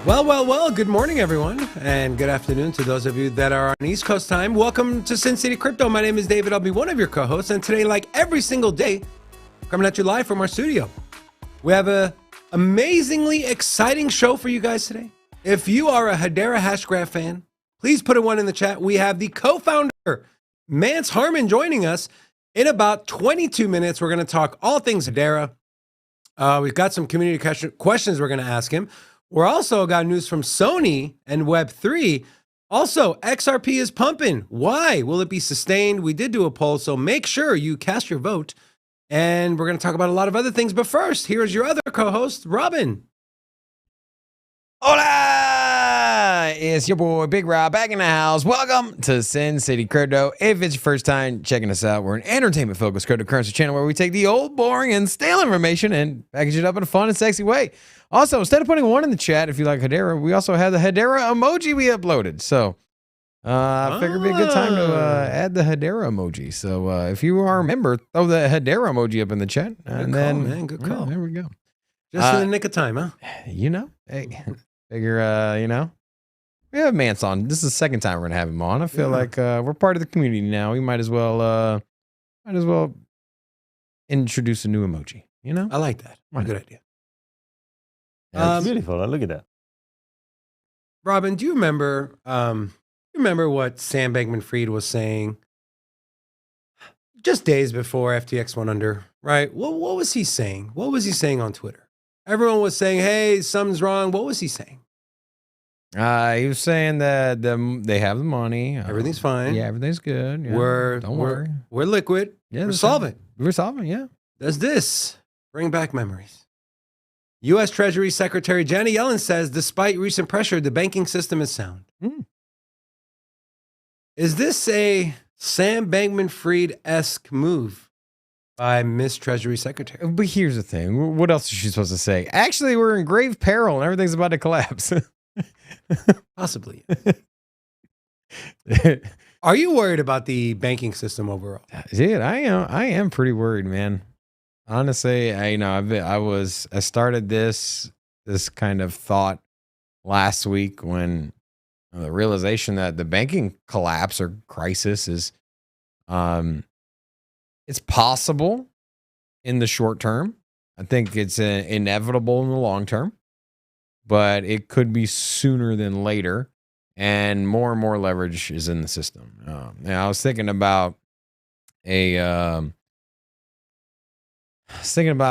Well, good morning, everyone, and good afternoon to those of you that are on East Coast time. Welcome to Sin City Crypto. My name is David. I'll be one of your co-hosts, and today, like every single day, coming at you live from our studio. We have an amazingly exciting show for you guys today. If you are a Hedera Hashgraph fan, please put a one in the chat. We have the co-founder, Mance Harmon, joining us. In about 22 minutes, we're going to talk all things Hedera. We've got some community questions we're going to ask him. We're also got news from Sony and Web3. Also, XRP is pumping. Why? Will it be sustained? We did do a poll, so make sure you cast your vote. And we're going to talk about a lot of other things. But first, here's your other co-host, Robin. Hola! It's your boy, Big Rob, back in the house. Welcome to Sin City Crypto. If it's your first time checking us out, we're an entertainment-focused cryptocurrency channel where we take the old, boring, and stale information and package it up in a fun and sexy way. Also, instead of putting one in the chat, if you like Hedera, we also have the Hedera emoji we uploaded. So I figured it'd be a good time to add the Hedera emoji. So if you are a member, throw the Hedera emoji up in the chat. And then, man. Good call. There we go. Just in the nick of time, huh? You know, hey, figure, you know, we have Mance on. This is the second time we're gonna have him on. I feel like we're part of the community now. We might as well introduce a new emoji. You know, I like that. Good idea. That's beautiful. Look at that. Robin, do you remember what Sam Bankman-Fried was saying just days before FTX went under, right? What was he saying? What was he saying on Twitter? Everyone was saying, hey, something's wrong. What was he saying? He was saying that they have the money. Everything's fine. Yeah, everything's good. Yeah, Don't worry. We're liquid. Yeah, we're solvent. We're solvent, yeah. Does this bring back memories? U.S. Treasury Secretary Janet Yellen says, despite recent pressure, the banking system is sound. Is this a Sam Bankman-Fried-esque move by Miss Treasury Secretary? But here's the thing. What else is she supposed to say? Actually, we're in grave peril and everything's about to collapse. Possibly. Are you worried about the banking system overall? Dude, I am pretty worried, man. Honestly, I started this kind of thought last week when the realization that the banking collapse or crisis is, it's possible in the short term. I think it's inevitable in the long term, but it could be sooner than later, and more leverage is in the system. Now I was thinking about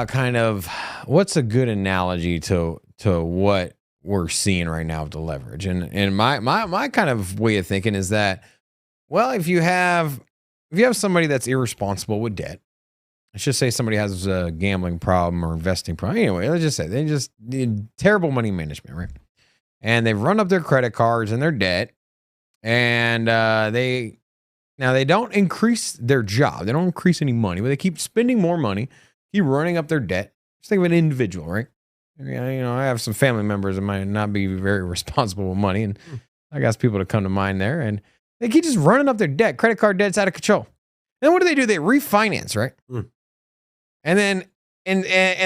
kind of what's a good analogy to what we're seeing right now with the leverage. And my kind of way of thinking is that, well, if you have somebody that's irresponsible with debt, let's just say somebody has a gambling problem or investing problem. Anyway, let's just say they just need terrible money management, right? And they've run up their credit cards and their debt, and they don't increase their job. They don't increase any money, but they keep spending more money. Keep running up their debt. Just think of an individual, right? I have some family members that might not be very responsible with money, and I got people to come to mind there, and they keep just running up their debt. Credit card debt's out of control. And what do? They refinance, right? And then and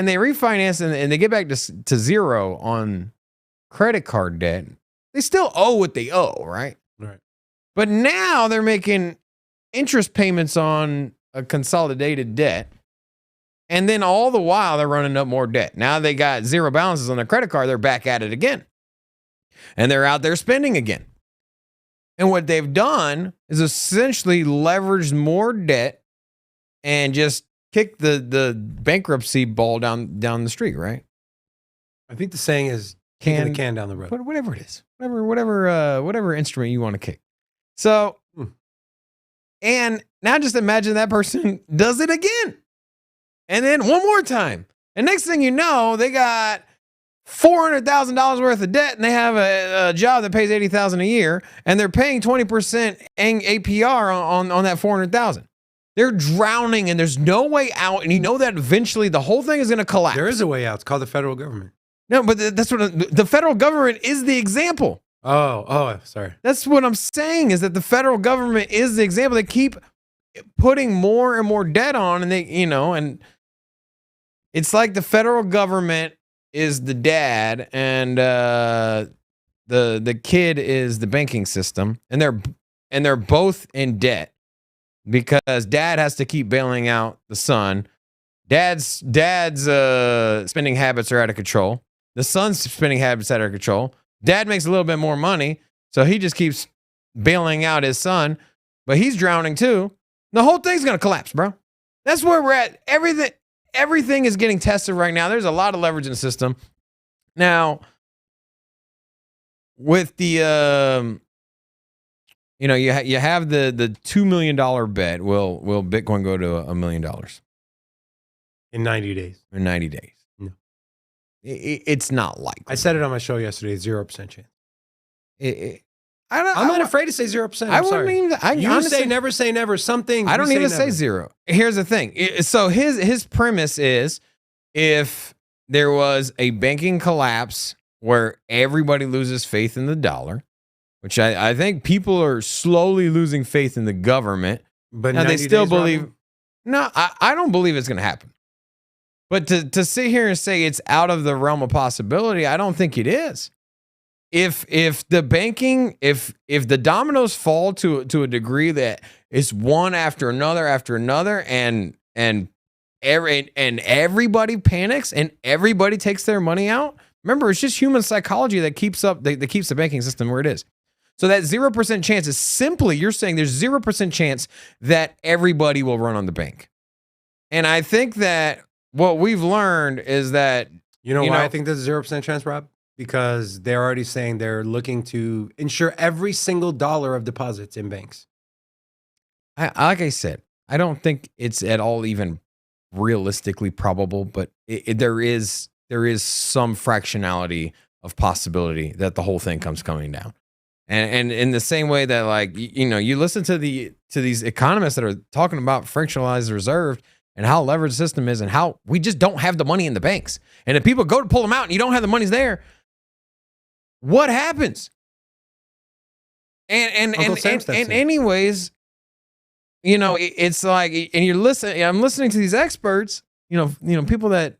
they refinance and they get back to zero on credit card debt. They still owe what they owe, right? Right. But now they're making interest payments on a consolidated debt. And then all the while, they're running up more debt. Now they got zero balances on their credit card. They're back at it again. And they're out there spending again. And what they've done is essentially leveraged more debt and just kicked the bankruptcy ball down the street, right? I think the saying is kicking the can down the road. But whatever it is. Whatever instrument you want to kick. So, and now just imagine that person does it again. And then one more time. And next thing you know, they got $400,000 worth of debt, and they have a job that pays $80,000 a year, and they're paying 20% APR on that $400,000. They're drowning, and there's no way out. And you know that eventually the whole thing is going to collapse. There is a way out. It's called the federal government. No, but that's what the federal government is the example. Oh, sorry. That's what I'm saying, is that the federal government is the example. They keep putting more and more debt on, and and it's like the federal government is the dad, and the kid is the banking system, and they're both in debt because dad has to keep bailing out the son. Dad's spending habits are out of control. The son's spending habits are out of control. Dad makes a little bit more money, so he just keeps bailing out his son, but he's drowning too. The whole thing's gonna collapse, bro. That's where we're at. Everything is getting tested right now. There's a lot of leverage in the system. Now, with the you have the $2 million bet. Will Bitcoin go to $1 million in 90 days? In 90 days. No. It's not likely. I said it on my show yesterday, 0% chance. I'm not afraid to say 0%. I wouldn't even. You honestly, say never. Some things I don't even say never. zero. Here's the thing. So his premise is, if there was a banking collapse where everybody loses faith in the dollar, which I think people are slowly losing faith in the government, but now they still believe. Robin? No, I don't believe it's going to happen. But to sit here and say it's out of the realm of possibility, I don't think it is. If the banking, if the dominoes fall to a degree that it's one after another, and everybody panics and everybody takes their money out. Remember, it's just human psychology that keeps the banking system where it is. So that 0% chance is simply, you're saying there's 0% chance that everybody will run on the bank. And I think that what we've learned is that, you know why I think there's a 0% chance, Rob? Because they're already saying they're looking to insure every single dollar of deposits in banks. Like I said, I don't think it's at all even realistically probable, but there is some fractionality of possibility that the whole thing comes coming down. And in the same way that, like, you listen to these economists that are talking about fractionalized reserve and how leveraged the system is and how we just don't have the money in the banks. And if people go to pull them out and you don't have the money's there, what happens? And anyways, it's like, and you're listening. I'm listening to these experts. People that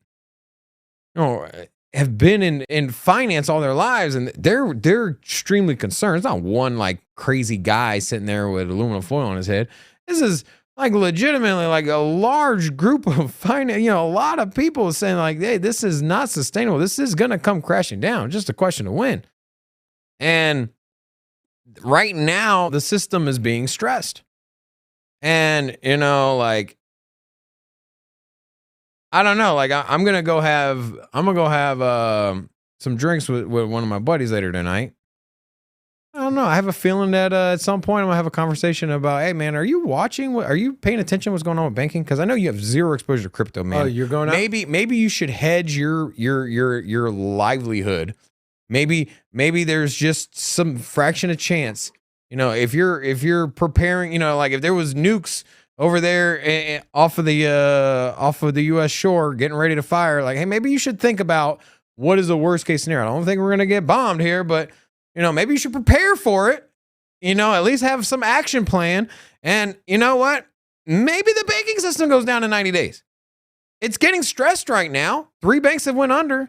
have been in finance all their lives, and they're extremely concerned. It's not one like crazy guy sitting there with aluminum foil on his head. This is like legitimately like a large group of finance. A lot of people saying like, "Hey, this is not sustainable. This is gonna come crashing down. Just a question of when." And right now, the system is being stressed. And, like, I don't know, like, I'm going to go have some drinks with one of my buddies later tonight. I don't know. I have a feeling that at some point I'm going to have a conversation about, hey, man, are you watching? Are you paying attention to what's going on with banking? Because I know you have zero exposure to crypto, man. Oh, you're going out? Maybe you should hedge your livelihood. Maybe there's just some fraction of chance. If you're preparing, like if there was nukes over there off of the U.S. shore getting ready to fire, like, hey, maybe you should think about what is the worst case scenario. I don't think we're gonna get bombed here, but maybe you should prepare for it. At least have some action plan. And you know what? Maybe the banking system goes down in 90 days. It's getting stressed right now. 3 banks have went under.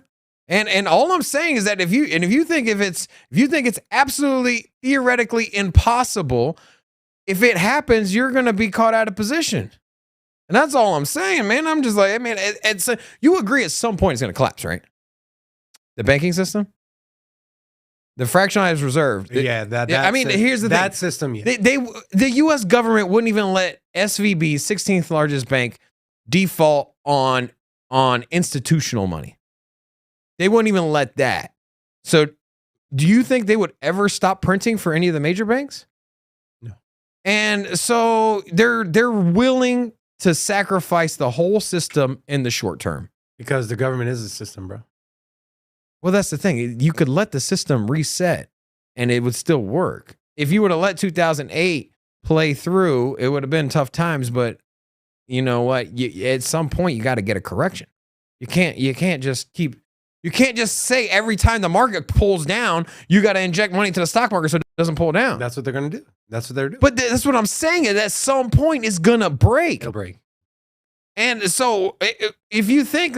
And all I'm saying is that if you think it's absolutely theoretically impossible, if it happens, you're going to be caught out of position. And that's all I'm saying, man. I'm just like, man, you agree at some point it's going to collapse, right? The banking system, the fractionalized reserve. Here's the thing. That system, yeah. The U.S. government wouldn't even let SVB, 16th largest bank, default on institutional money. They wouldn't even let that. So do you think they would ever stop printing for any of the major banks? No. And so they're willing to sacrifice the whole system in the short term. Because the government is the system, bro. Well, that's the thing. You could let the system reset and it would still work. If you would have let 2008 play through, it would have been tough times. But you know what? At some point, you got to get a correction. You can't just say every time the market pulls down, you got to inject money into the stock market so it doesn't pull down. That's what they're going to do. That's what they're doing. But that's what I'm saying is at some point it's going to break. It'll break. And so if you think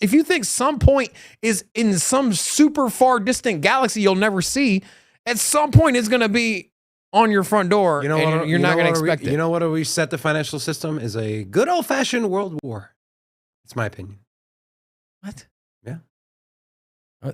if you think some point is in some super far distant galaxy you'll never see, at some point it's going to be on your front door, You know and what? you're not going to expect it. You know what will reset the financial system is a good old fashioned world war. It's my opinion. What? Yeah.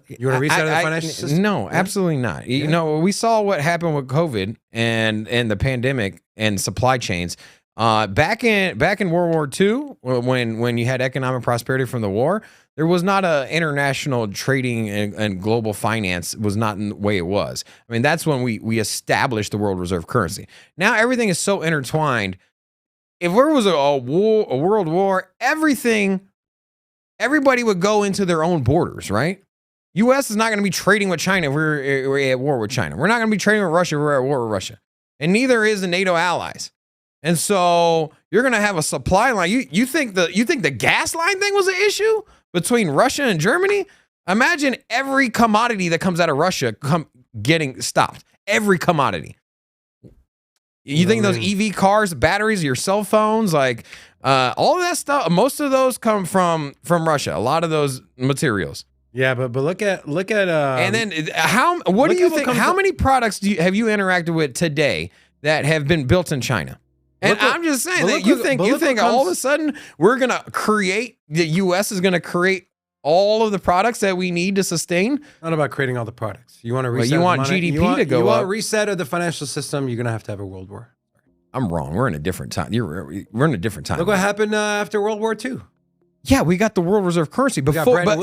You want to reset the financial system? No, absolutely not. You know, we saw what happened with COVID and the pandemic and supply chains. Back in World War II, when you had economic prosperity from the war, there was not a international trading and global finance was not in the way it was. I mean, that's when we established the world reserve currency. Now everything is so intertwined. If there was a world war, everybody would go into their own borders, right? U.S. is not going to be trading with China if we're at war with China. We're not going to be trading with Russia if we're at war with Russia. And neither is the NATO allies. And so you're going to have a supply line. You think the gas line thing was an issue between Russia and Germany? Imagine every commodity that comes out of Russia getting stopped. Every commodity. You think those EV cars, batteries, your cell phones, like all of that stuff, most of those come from Russia. A lot of those materials. Yeah, but look at and then what do you think? How many products have you interacted with today that have been built in China? And I'm just saying that you think all of a sudden we're gonna create, the U.S. is gonna create all of the products that we need to sustain? Not about creating all the products. You want to reset. You want GDP to go up. You want reset of the financial system. You're gonna have to have a world war. I'm wrong. We're in a different time. We're in a different time. Look what happened after World War II. Yeah, we got the world reserve currency before. But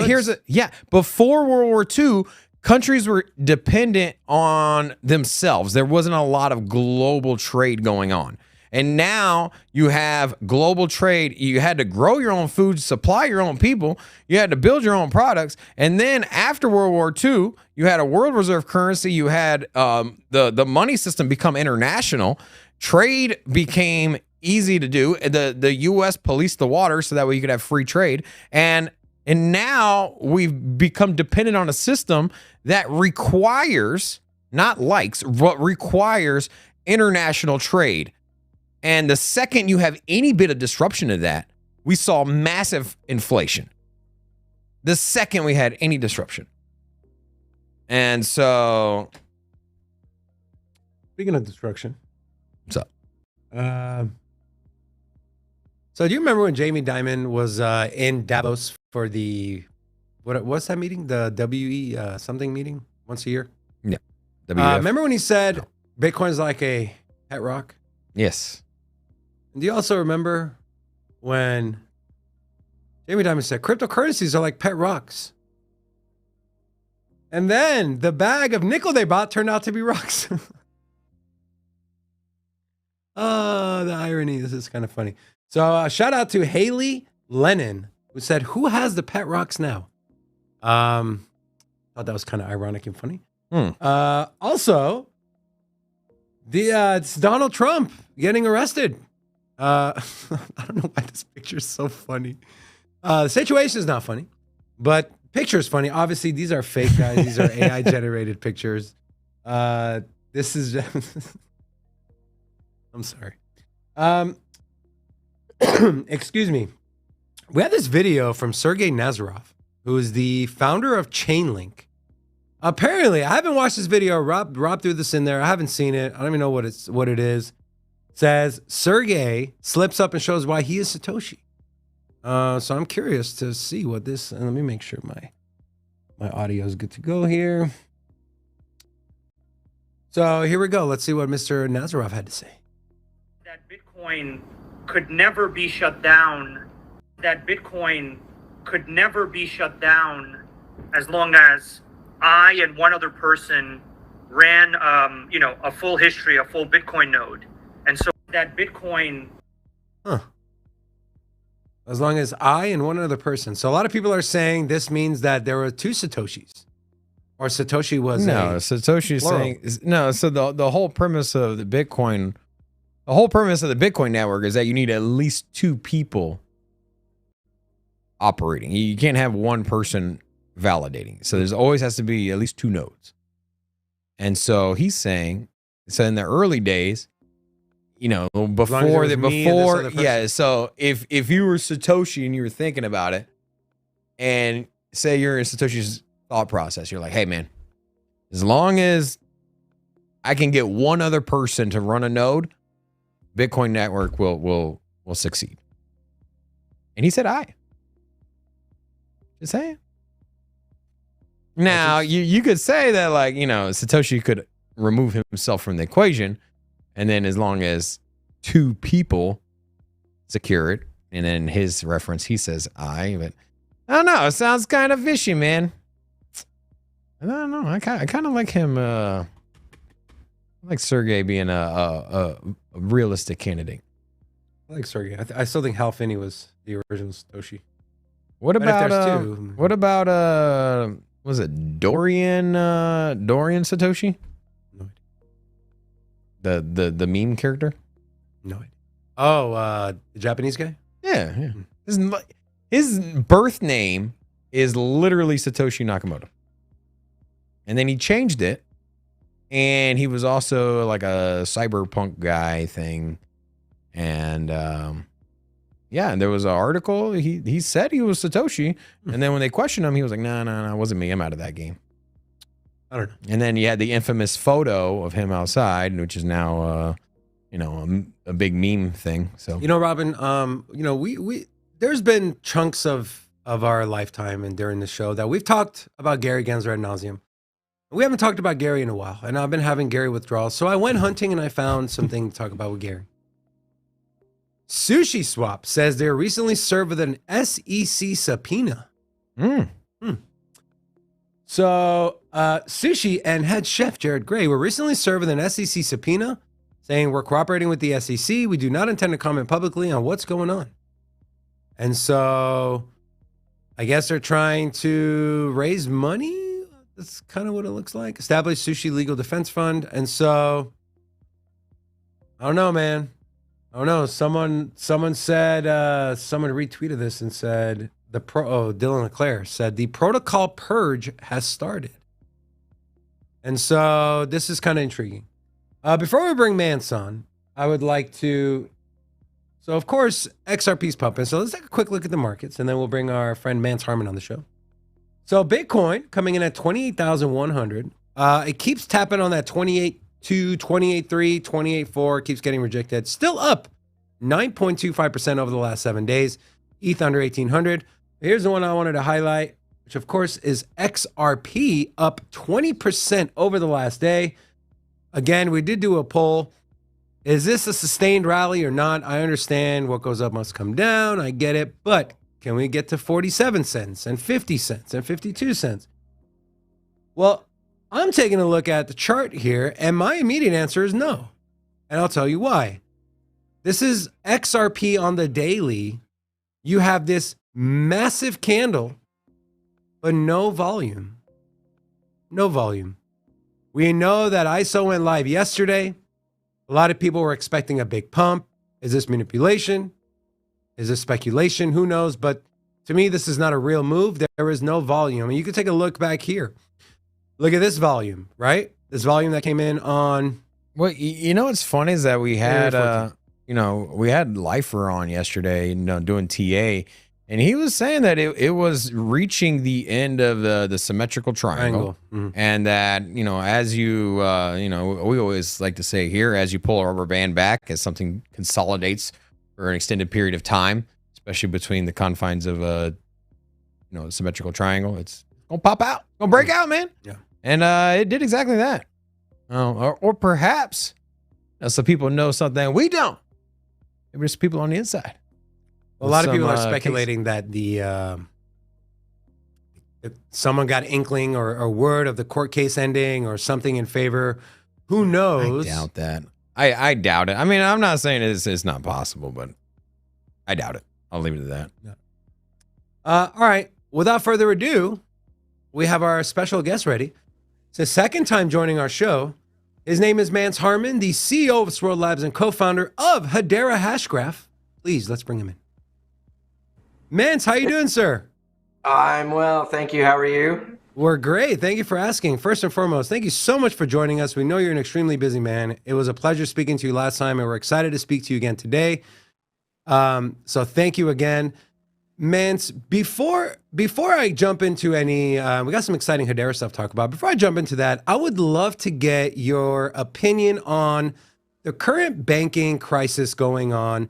before World War II, countries were dependent on themselves. There wasn't a lot of global trade going on. And now you have global trade. You had to grow your own food, supply your own people. You had to build your own products. And then after World War II, you had a world reserve currency. You had the money system become international. Trade became easy to do. The U.S. policed the water so that way you could have free trade. And now we've become dependent on a system that requires, not likes, but requires international trade. And the second you have any bit of disruption of that, we saw massive inflation. The second we had any disruption. And so, speaking of destruction, what's up? So do you remember when Jamie Dimon was in Davos for the what's that meeting? The WE something meeting once a year? Yeah. Remember when he said Bitcoin's like a pet rock? Yes. And do you also remember when Jamie Dimon said cryptocurrencies are like pet rocks? And then the bag of nickel they bought turned out to be rocks. Oh, the irony. This is kind of funny. So shout out to Haley Lennon, who said, who has the pet rocks now? Thought that was kind of ironic and funny. Also, it's Donald Trump getting arrested. I don't know why this picture is so funny. The situation is not funny, but picture is funny. Obviously, these are fake, guys. These are AI generated pictures. This is I'm sorry. Excuse me. We have this video from Sergey Nazarov, who is the founder of Chainlink. Apparently, I haven't watched this video. Rob threw this in there. I haven't seen it. I don't even know what it is. It says Sergey slips up and shows why he is Satoshi. So I'm curious to see what this. And let me make sure my audio is good to go here. So here we go. Let's see what Mr. Nazarov had to say. That Bitcoin could never be shut down. That Bitcoin could never be shut down as long as I and one other person ran, a full history, a full Bitcoin node. And so that Bitcoin. As long as I and one other person. So a lot of people are saying this means that there were two Satoshis. Or Satoshi was Satoshi is saying no. So the whole premise of the Bitcoin network is that you need at least two people operating. You can't have one person validating. So there's always has to be at least two nodes. And so he's saying, so in the early days, you know, long as it before was the me and this before, other person. yeah. So if you were Satoshi and you were thinking about it, and say you're in Satoshi's thought process, you're like, hey man, as long as I can get one other person to run a node, Bitcoin network will succeed. And he said, just saying. Now you could say that, like, you know, Satoshi could remove himself from the equation, and then as long as two people secure it, and then his reference, he says but I don't know. It sounds kind of fishy, man. I don't know. I kind of like him. I like Sergey being a realistic candidate. I like Sergey. I still think Hal Finney was the original Satoshi. What But if about there's two- what about was it Dorian Satoshi? No idea. The meme character? No idea. Oh, the Japanese guy? Yeah. His birth name is literally Satoshi Nakamoto. And then he changed it, and he was also like a cyberpunk guy thing. And yeah, and there was an article. He said he was Satoshi, and then when they questioned him, he was like, no, it wasn't me. I'm out of that game. I don't know. And then you had the infamous photo of him outside, which is now, you know, a big meme thing. So You know, Robin, you know, we there's been chunks of our lifetime and during the show that we've talked about Gary Gensler ad nauseum. We haven't talked about Gary in a while, and I've been having Gary withdrawals. So I went hunting and I found something to talk about with Gary. Sushi Swap says they were recently served with an SEC subpoena. So Sushi and head chef Jared Gray were recently served with an SEC subpoena saying we're cooperating with the SEC. We do not intend to comment publicly on what's going on. And so I guess they're trying to raise money. That's kind of what it looks like. Establish Sushi Legal Defense Fund. And so I don't know, man. I don't know. Someone said, someone retweeted this and said, Dylan LeClaire said, the protocol purge has started. And so this is kind of intriguing. Before we bring Mance on, I would like to, so of course, XRP's pumping. So let's take a quick look at the markets, and then we'll bring our friend Mance Harmon on the show. So Bitcoin coming in at 28,100. It keeps tapping on that 28.2, 28.3, 28.4, keeps getting rejected. Still up 9.25% over the last 7 days. ETH under 1,800. Here's the one I wanted to highlight, which of course is XRP, up 20% over the last day. Again, we did do a poll. Is this a sustained rally or not? I understand what goes up must come down. I get it. But can we get to 47 cents and 50 cents and 52 cents? Well, I'm taking a look at the chart here, and my immediate answer is no. And I'll tell you why. This is XRP on the daily. You have this massive candle, but no volume. No volume. We know that ISO went live yesterday. A lot of people were expecting a big pump. Is this manipulation? Is this speculation? Who knows? But to me, this is not a real move. There is no volume. And you can take a look back here. Look at this volume, right? This volume that came in on. Well, you know what's funny is that we had, you know, we had Lifer on yesterday, you know, doing TA, and he was saying that it was reaching the end of the symmetrical triangle. And that, you know, as you, you know, we always like to say here, as you pull a rubber band back, as something consolidates for an extended period of time, especially between the confines of a, you know, symmetrical triangle, it's gonna pop out, gonna break out, man. Yeah. And it did exactly that. Or perhaps some people know something we don't. Maybe there's people on the inside. A lot of people are speculating that that someone got inkling or word of the court case ending or something in favor. Who knows? I doubt that. I doubt it. I mean, I'm not saying it's not possible, but I doubt it. I'll leave it at that. Yeah. All right. Without further ado, we have our special guest ready. It's the second time joining our show. His name is Mance Harmon, the CEO of Swirl Labs and co-founder of Hedera Hashgraph. Please, let's bring him in. Mance, how you doing, sir? I'm well, thank you. How are you? We're great. Thank you for asking. First and foremost, thank you so much for joining us. We know you're an extremely busy man. It was a pleasure speaking to you last time, and we're excited to speak to you again today. So thank you again. Mance, before I jump into any, we got some exciting Hedera stuff to talk about. Before I jump into that, I would love to get your opinion on the current banking crisis going on.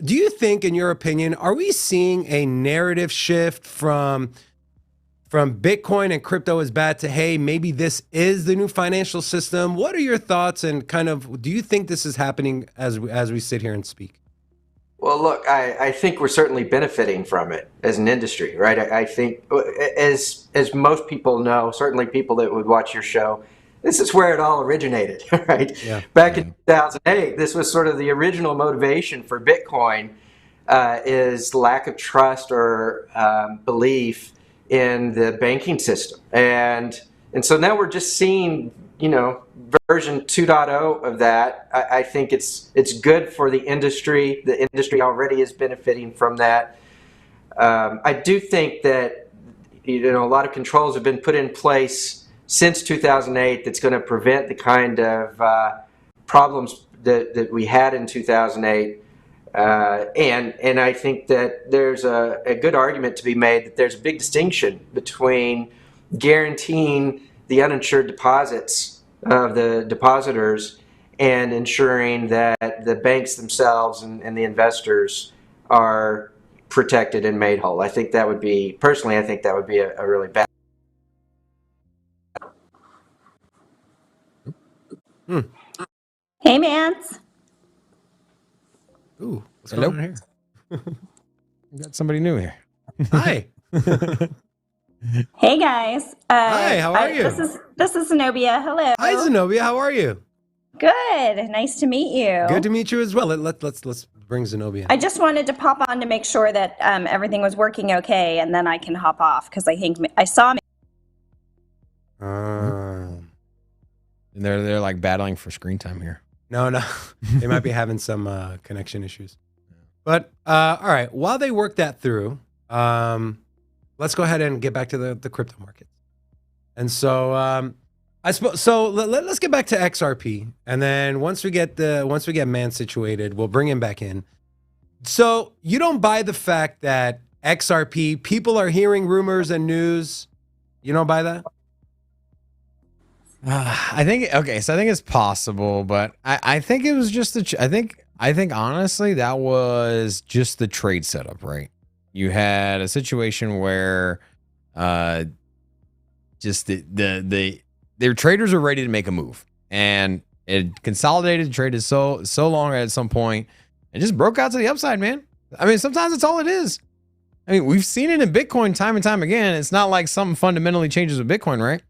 Do you think, in your opinion, are we seeing a narrative shift from Bitcoin and crypto is bad to, hey, maybe this is the new financial system? What are your thoughts, and kind of, do you think this is happening as we sit here and speak? Well, look, I think we're certainly benefiting from it as an industry, right? I think, as most people know, certainly people that would watch your show, this is where it all originated, right? Yeah. Back in 2008, this was sort of the original motivation for Bitcoin, is lack of trust or belief in the banking system. And so now we're just seeing, version 2.0 of that. I think it's good for the industry. The industry already is benefiting from that. I do think that, a lot of controls have been put in place since 2008 that's going to prevent the kind of problems that we had in 2008. And I think that there's a good argument to be made that there's a big distinction between guaranteeing the uninsured deposits of the depositors and ensuring that the banks themselves and the investors are protected and made whole. I think that would be, personally, I think that would be a really bad. Hey, Mance. Ooh, what's Hello? going on here? We got somebody new here. Hi. Hey, guys. Hi, how are you? This is Zenobia. Hello. Hi, Zenobia. How are you? Good. Nice to meet you. Good to meet you as well. Let's bring Zenobia in. I just wanted to pop on to make sure that everything was working okay, and then I can hop off because I think I saw. And they're like battling for screen time here. No. They might be having some connection issues. But all right, while they work that through, let's go ahead and get back to the crypto market. And so I suppose let's get back to XRP, and then once we get Mance situated, we'll bring him back in. So you don't buy the fact that XRP, people are hearing rumors and news. You don't buy that? I think it's possible, but I think it was just I think honestly that was just the trade setup, right? You had a situation where just their traders are ready to make a move, and it consolidated the trade so long at some point it just broke out to the upside, man. I mean, sometimes it's all it is. I mean, we've seen it in Bitcoin time and time again. It's not like something fundamentally changes with Bitcoin, right?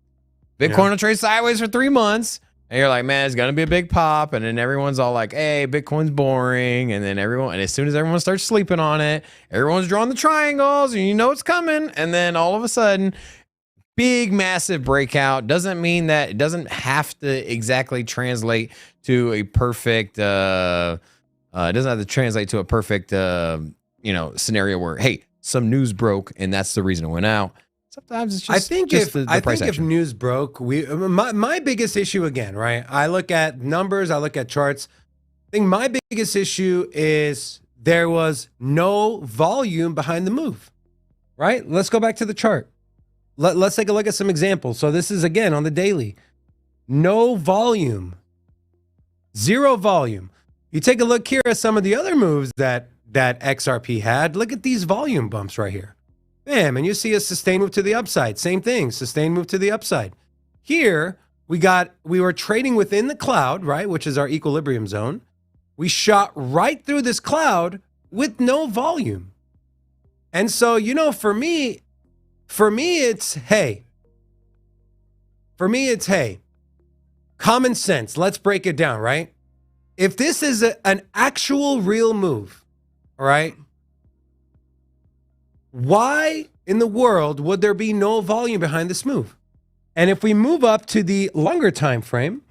Bitcoin will trade sideways for 3 months, and you're like, man, it's gonna be a big pop, and then everyone's all like, hey, Bitcoin's boring, and then as soon as everyone starts sleeping on it, everyone's drawing the triangles, and you know it's coming, and then all of a sudden, big, massive breakout. Doesn't mean that it doesn't have to exactly translate to a perfect. It doesn't have to translate to a perfect, scenario where, hey, some news broke, and that's the reason it went out. Sometimes it's just. I think if news broke, my biggest issue again, right? I look at numbers, I look at charts. I think my biggest issue is there was no volume behind the move, right? Let's go back to the chart. Let's take a look at some examples. So this is again on the daily. No volume, zero volume. You take a look here at some of the other moves that XRP had. Look at these volume bumps right here. Bam, and you see a sustained move to the upside. Same thing, sustained move to the upside. Here, we were trading within the cloud, right, which is our equilibrium zone. We shot right through this cloud with no volume. And so, for me it's, hey. For me, it's, hey, common sense. Let's break it down, right? If this is an actual real move, all right, why in the world would there be no volume behind this move? And if we move up to the longer time frame,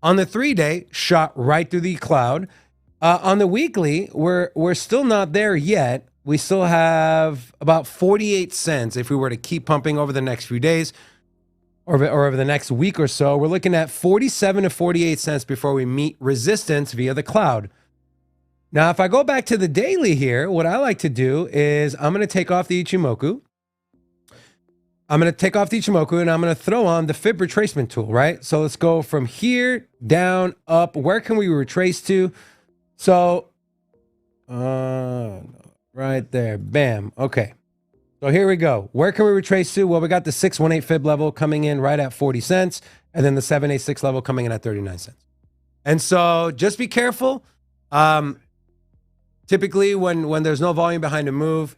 on the 3-day, shot right through the cloud. On the weekly, we're still not there yet. We still have about 48 cents if we were to keep pumping over the next few days. or over the next week or so, we're looking at 47 to 48 cents before we meet resistance via the cloud. Now, if I go back to the daily here, what I like to do is I'm going to take off the Ichimoku. I'm going to take off the Ichimoku and I'm going to throw on the Fib retracement tool, right? So let's go from here, down, up. Where can we retrace to? So, right there. Bam. Okay. So here we go. Where can we retrace to? Well, we got the 618 Fib level coming in right at 40 cents, and then the 786 level coming in at 39 cents. And so just be careful. Typically, when there's no volume behind a move,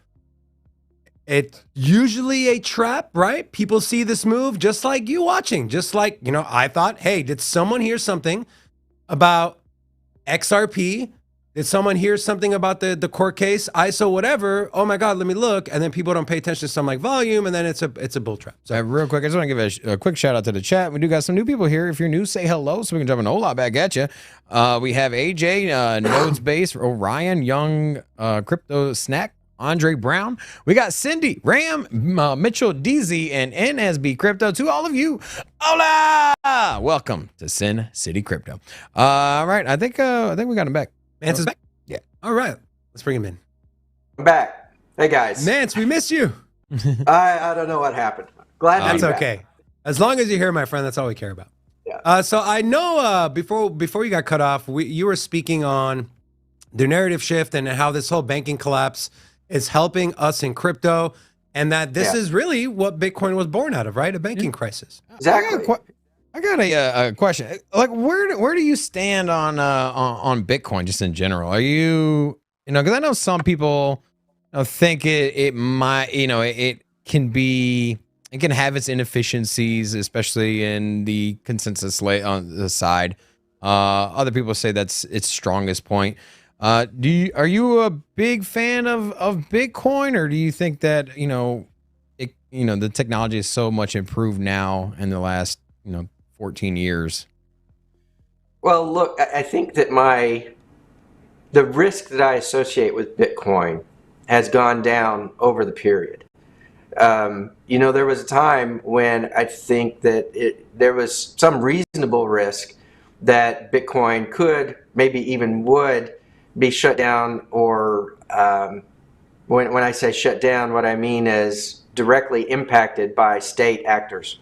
it's usually a trap, right? People see this move just like you watching. Just like, I thought, hey, did someone hear something about XRP? Did someone hear something about the court case, ISO, whatever? Oh my God, let me look. And then people don't pay attention to something like volume, and then it's a bull trap. So real quick, I just want to give a quick shout out to the chat. We do got some new people here. If you're new, say hello so we can jump an hola back at you. We have AJ, Nodes Base, Orion, Young, Crypto Snack, Andre Brown. We got Cindy, Ram, Mitchell, DZ, and NSB Crypto. To all of you, hola! Welcome to Sin City Crypto. All right, I think we got him back. Mance is back? Yeah. All right. Let's bring him in. I'm back. Hey, guys. Mance, we missed you. I don't know what happened. Glad to be That's back. okay. As long as you're here, my friend, that's all we care about. Yeah. So I know before you got cut off, you were speaking on the narrative shift and how this whole banking collapse is helping us in crypto, and that this is really what Bitcoin was born out of, right? A banking crisis. Exactly. I got a question. Like, where do you stand on Bitcoin just in general? Are you because I know some people think it might, it can have its inefficiencies, especially in the consensus on the side. Other people say that's its strongest point. Are you a big fan of Bitcoin, or do you think that the technology is so much improved now in the last 14 years? Well, look, I think that the risk that I associate with Bitcoin has gone down over the period. There was a time when I think that there was some reasonable risk that Bitcoin could, maybe even would, be shut down, or when I say shut down, what I mean is directly impacted by state actors.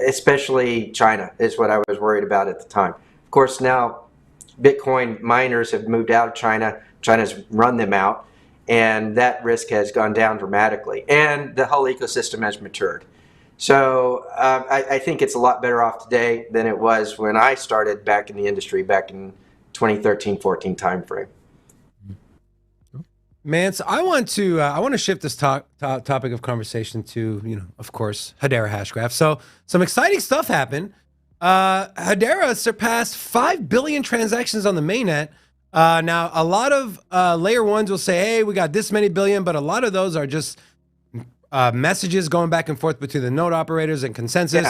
Especially China is what I was worried about at the time. Of course, now Bitcoin miners have moved out of China. China's run them out, and that risk has gone down dramatically. And the whole ecosystem has matured. So I think it's a lot better off today than it was when I started back in the industry back in 2013-14 timeframe. Mance, I want to shift this topic of conversation to, of course, Hedera Hashgraph. So some exciting stuff happened. Hedera surpassed 5 billion transactions on the mainnet. Now, a lot of layer ones will say, hey, we got this many billion, but a lot of those are just messages going back and forth between the node operators and consensus.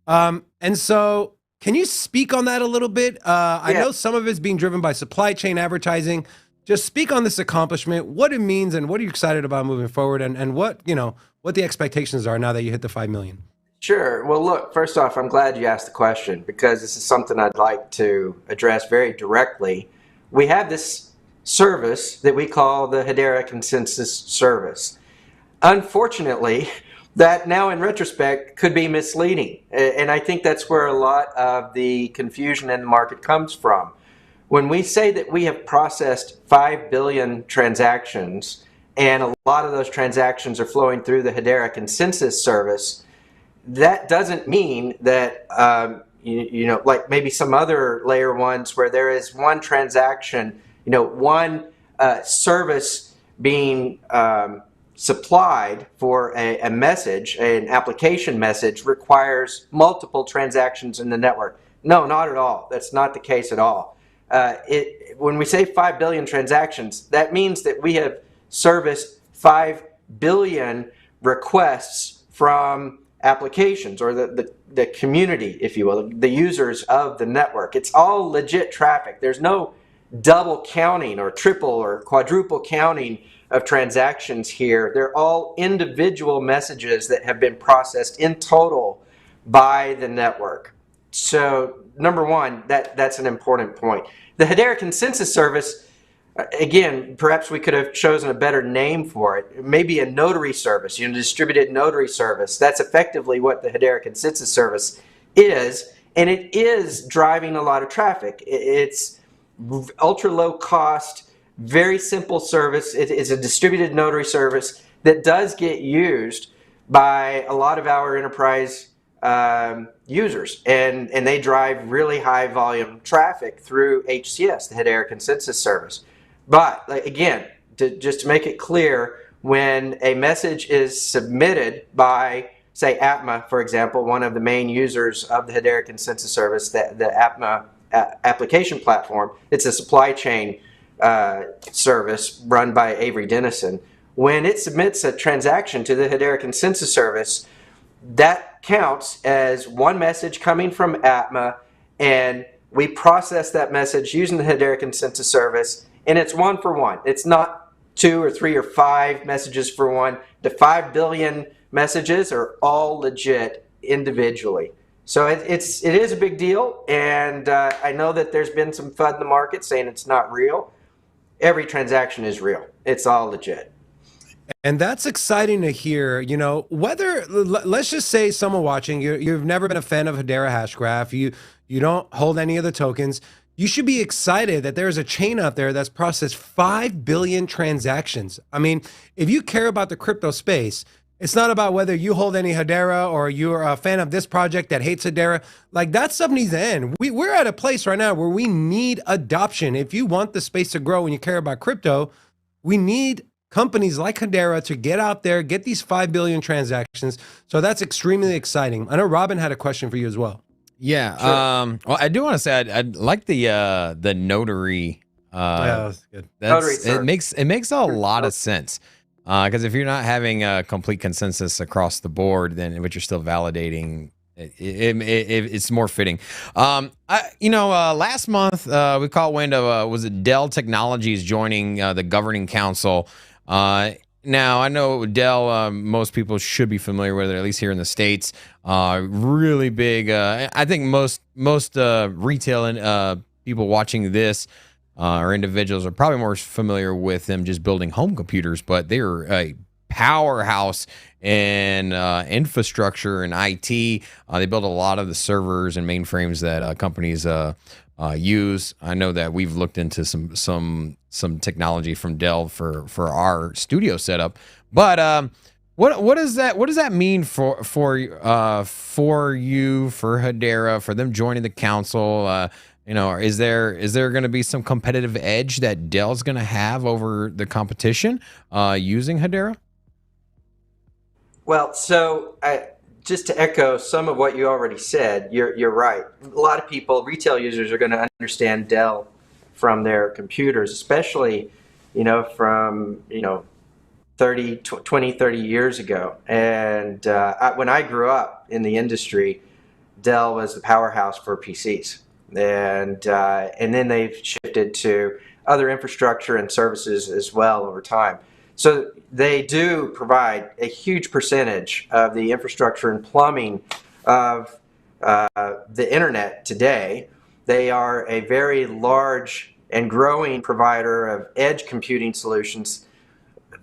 Yeah. And so can you speak on that a little bit? I know some of it's being driven by supply chain advertising. Just speak on this accomplishment, what it means, and what are you excited about moving forward, and what the expectations are now that you hit the 5 million. Sure. Well, look, first off, I'm glad you asked the question, because this is something I'd like to address very directly. We have this service that we call the Hedera Consensus Service. Unfortunately, that now in retrospect could be misleading, and I think that's where a lot of the confusion in the market comes from. When we say that we have processed 5 billion transactions, and a lot of those transactions are flowing through the Hedera Consensus Service, that doesn't mean that, like maybe some other layer ones where there is one transaction, one service being supplied for a message, an application message, requires multiple transactions in the network. No, not at all. That's not the case at all. When we say 5 billion transactions, that means that we have serviced 5 billion requests from applications, or the community, if you will, the users of the network. It's all legit traffic. There's no double counting or triple or quadruple counting of transactions here. They're all individual messages that have been processed in total by the network. So number one, that's an important point. The Hedera Consensus Service, again, perhaps we could have chosen a better name for it. Maybe a notary service, distributed notary service. That's effectively what the Hedera Consensus Service is, and it is driving a lot of traffic. It's ultra low cost, very simple service. It is a distributed notary service that does get used by a lot of our enterprise users, and they drive really high volume traffic through HCS, the Hedera Consensus Service. But again, just to make it clear, when a message is submitted by, say, APMA, for example, one of the main users of the Hedera Consensus Service, the APMA application platform, it's a supply chain service run by Avery Dennison. When it submits a transaction to the Hedera Consensus Service, that counts as one message coming from APMA, and we process that message using the Hedera Consensus Service, and it's one for one. It's not 2 or 3 or 5 messages for one. The 5 billion messages are all legit individually. So it is a big deal, and I know that there's been some FUD in the market saying it's not real. Every transaction is real. It's all legit. And that's exciting to hear. Whether, let's just say someone watching, you've never been a fan of Hedera Hashgraph, you don't hold any of the tokens, you should be excited that there's a chain out there that's processed 5 billion transactions. I mean, if you care about the crypto space, it's not about whether you hold any Hedera or you're a fan of this project that hates Hedera. Like, that stuff needs to end. We're at a place right now where we need adoption. If you want the space to grow and you care about crypto, we need companies like Hedera to get out there, get these 5 billion transactions. So that's extremely exciting. I know Robin had a question for you as well. Yeah. Sure. Well, I do want to say I like the notary. Yeah, that's good. It makes a lot of sense. Because if you're not having a complete consensus across the board, then but you're still validating, it's more fitting. Last month we caught wind of was it Dell Technologies joining the governing council. Now I know Dell, most people should be familiar with it, at least here in the States. Really big. I think most retail and people watching this. Or individuals are probably more familiar with them just building home computers, but they're a powerhouse in infrastructure and IT. They build a lot of the servers and mainframes that companies use. I know that we've looked into some technology from Dell for our studio setup. But what does that mean for you, for Hedera, for them joining the council? Is there going to be some competitive edge that Dell's going to have over the competition using Hedera? Well, so just to echo some of what you already said, you're right. A lot of people, retail users, are going to understand Dell from their computers, especially, from 20, 30 years ago. And when I grew up in the industry, Dell was the powerhouse for PCs. And then they've shifted to other infrastructure and services as well over time. So they do provide a huge percentage of the infrastructure and plumbing of the internet today. They are a very large and growing provider of edge computing solutions.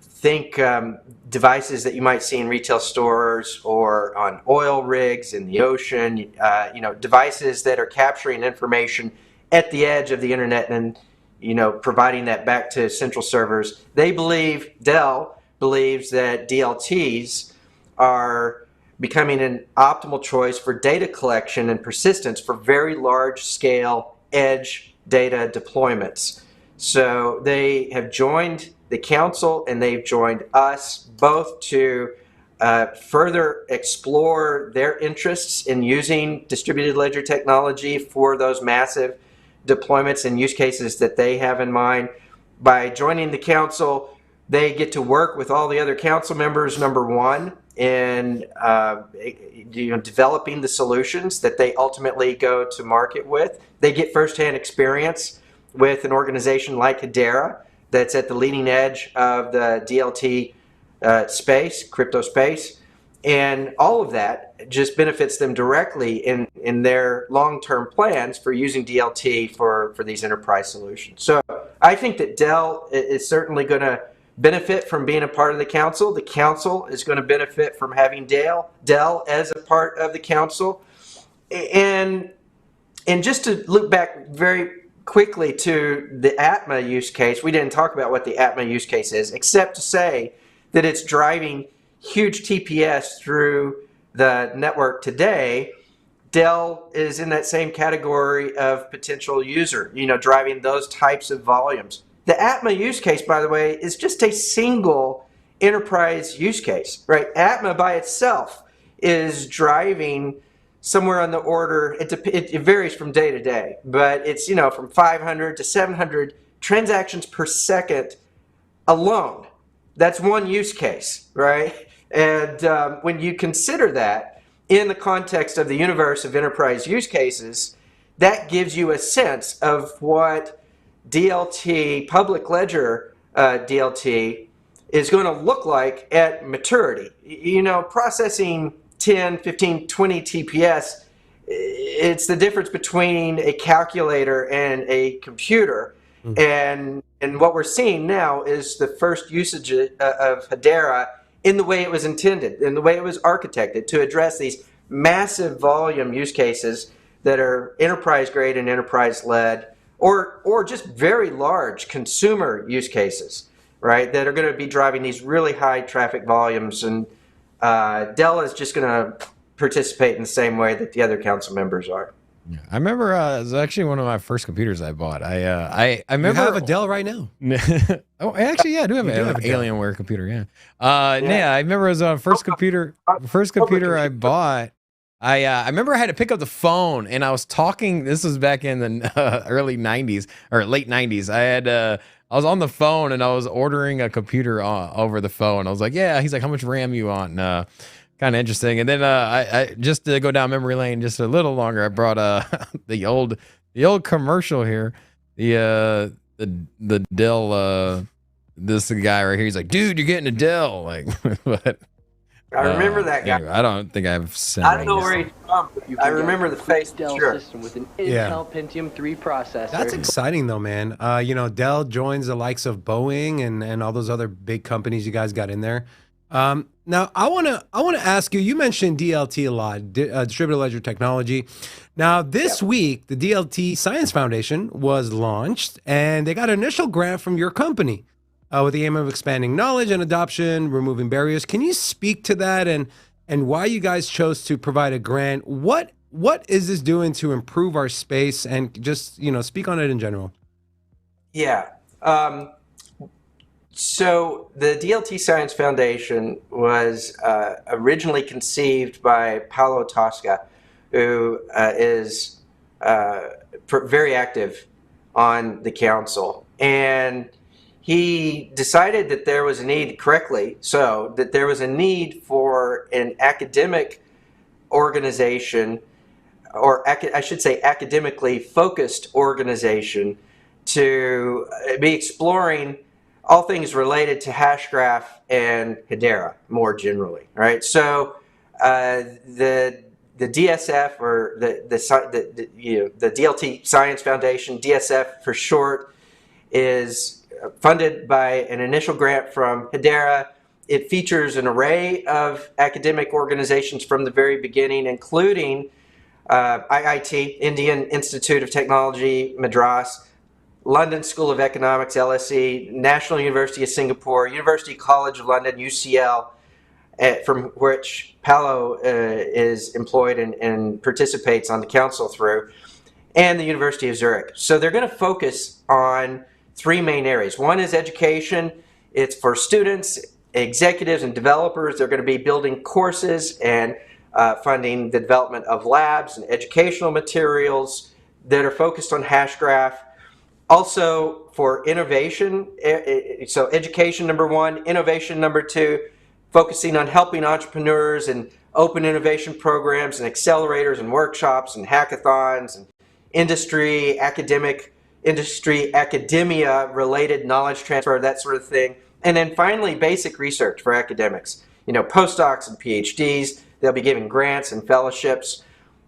Think devices that you might see in retail stores or on oil rigs in the ocean, devices that are capturing information at the edge of the internet and, providing that back to central servers. Dell believes that DLTs are becoming an optimal choice for data collection and persistence for very large scale edge data deployments. So they have joined the council and they've joined us both to further explore their interests in using distributed ledger technology for those massive deployments and use cases that they have in mind. By joining the council, they get to work with all the other council members, number one, in developing the solutions that they ultimately go to market with. They get firsthand experience with an organization like Hedera that's at the leading edge of the DLT space, crypto space. And all of that just benefits them directly in their long-term plans for using DLT for these enterprise solutions. So I think that Dell is certainly going to benefit from being a part of the council. The council is going to benefit from having Dell as a part of the council. And just to look back very quickly to the ATMA use case, we didn't talk about what the ATMA use case is, except to say that it's driving huge TPS through the network today. Dell is in that same category of potential user, driving those types of volumes. The ATMA use case, by the way, is just a single enterprise use case, right? ATMA by itself is driving somewhere on the order, it varies from day to day, but it's, from 500 to 700 transactions per second alone. That's one use case, right? And when you consider that in the context of the universe of enterprise use cases, that gives you a sense of what DLT, public ledger DLT, is going to look like at maturity. Processing 10, 15, 20 TPS, it's the difference between a calculator and a computer. And what we're seeing now is the first usage of Hedera in the way it was intended, in the way it was architected to address these massive volume use cases that are enterprise grade and enterprise led, or just very large consumer use cases, right, that are going to be driving these really high traffic volumes. And Dell is just going to participate in the same way that the other council members are. Yeah. I remember it was actually one of my first computers I bought. I remember You have a Dell right now. Oh, actually, yeah, I do have an Alienware computer. Yeah. Yeah, I remember it was the first computer I bought. I remember I had to pick up the phone and I was talking. This was back in the early '90s or late '90s. I was on the phone and I was ordering a computer over the phone. I was like, yeah. He's like, how much RAM you want? Kind of interesting. And then I just to go down memory lane just a little longer, I brought the old commercial here, the Dell. This guy right here. He's like, dude, you're getting a Dell. Like, but I remember that guy. Anyway, I don't think I've sent. I don't know where he's from. I remember the face. Dell Sure. system with an Intel Pentium 3 processor. That's exciting though, man. Dell joins the likes of Boeing and all those other big companies you guys got in there. Now I wanna ask you. You mentioned DLT a lot, distributed ledger technology. Now this week, the DLT Science Foundation was launched, and they got an initial grant from your company with the aim of expanding knowledge and adoption, removing barriers. Can you speak to that and why you guys chose to provide a grant? What is this doing to improve our space, and just speak on it in general? Yeah. So the DLT Science Foundation was originally conceived by Paulo Tosca, who is very active on the council. And he decided that there was a need, that there was a need for an academic organization, or I should say academically focused organization, to be exploring all things related to Hashgraph and Hedera more generally, right? So the DSF, or the DLT Science Foundation, DSF for short, is funded by an initial grant from Hedera. It features an array of academic organizations from the very beginning, including IIT, Indian Institute of Technology, Madras, London School of Economics, LSE, National University of Singapore, University College of London, UCL, from which Paulo is employed and participates on the council through, and the University of Zurich. So they're going to focus on three main areas. One is education. It's for students, executives, and developers. They're going to be building courses and funding the development of labs and educational materials that are focused on Hashgraph. Also for innovation, so education number one, innovation number two, focusing on helping entrepreneurs and open innovation programs and accelerators and workshops and hackathons and industry, academia related knowledge transfer, that sort of thing. And then finally, basic research for academics. postdocs and PhDs. They'll be giving grants and fellowships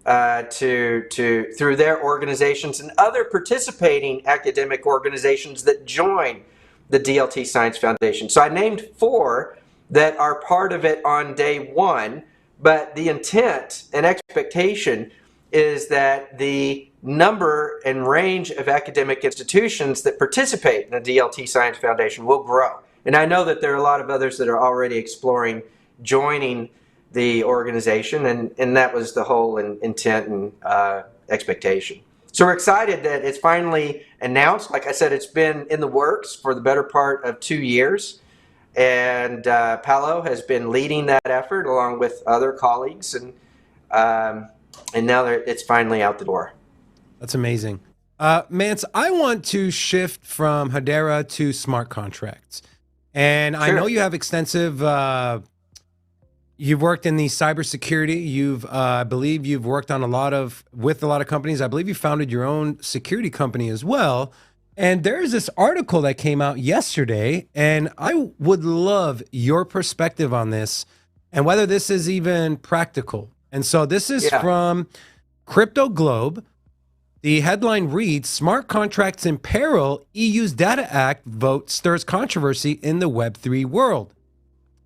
through their organizations and other participating academic organizations that join the DLT Science Foundation. So I named 4 that are part of it on day 1, but the intent and expectation is that the number and range of academic institutions that participate in the DLT Science Foundation will grow. And I know that there are a lot of others that are already exploring joining the organization, and that was the whole intent and expectation. So we're excited that it's finally announced. Like I said, it's been in the works for the better part of 2 years, and Paolo has been leading that effort along with other colleagues, and now it's finally out the door. That's amazing. Mance, I want to shift from Hedera to smart contracts. And I know you have extensive, you've worked in the cybersecurity. I believe you've worked on with a lot of companies. I believe you founded your own security company as well. And there's this article that came out yesterday, and I would love your perspective on this and whether this is even practical. And so this is from Crypto Globe. The headline reads, Smart Contracts in Peril, EU's Data Act vote stirs controversy in the Web3 world.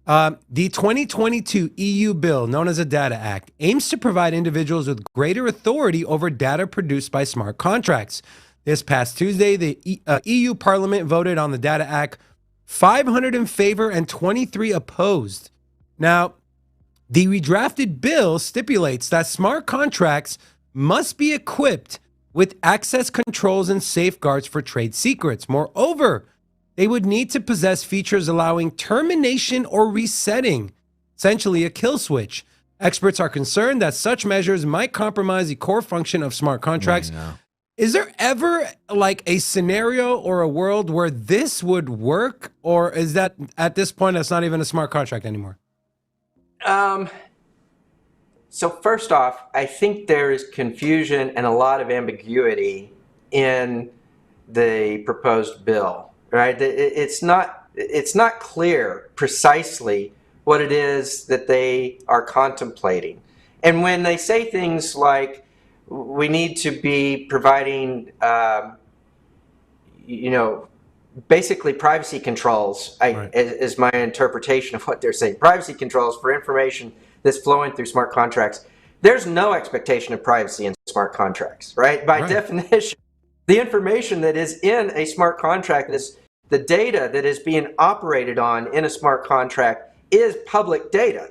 The 2022 EU bill, known as the Data Act, aims to provide individuals with greater authority over data produced by smart contracts. This past Tuesday, the EU Parliament voted on the Data Act, 500 in favor and 23 opposed. Now, the redrafted bill stipulates that smart contracts must be equipped with access controls and safeguards for trade secrets. Moreover, they would need to possess features allowing termination or resetting, essentially a kill switch. Experts are concerned that such measures might compromise the core function of smart contracts. Is there ever like a scenario or a world where this would work, or is that at this point that's not even a smart contract anymore? So first off, I think there is confusion and a lot of ambiguity in the proposed bill, right? It's not clear precisely what it is that they are contemplating. And when they say things like, we need to be providing, basically privacy controls, is my interpretation of what they're saying. Privacy controls for information that's flowing through smart contracts. There's no expectation of privacy in smart contracts, right? By definition, the information that is in a smart contract, the data that is being operated on in a smart contract is public data.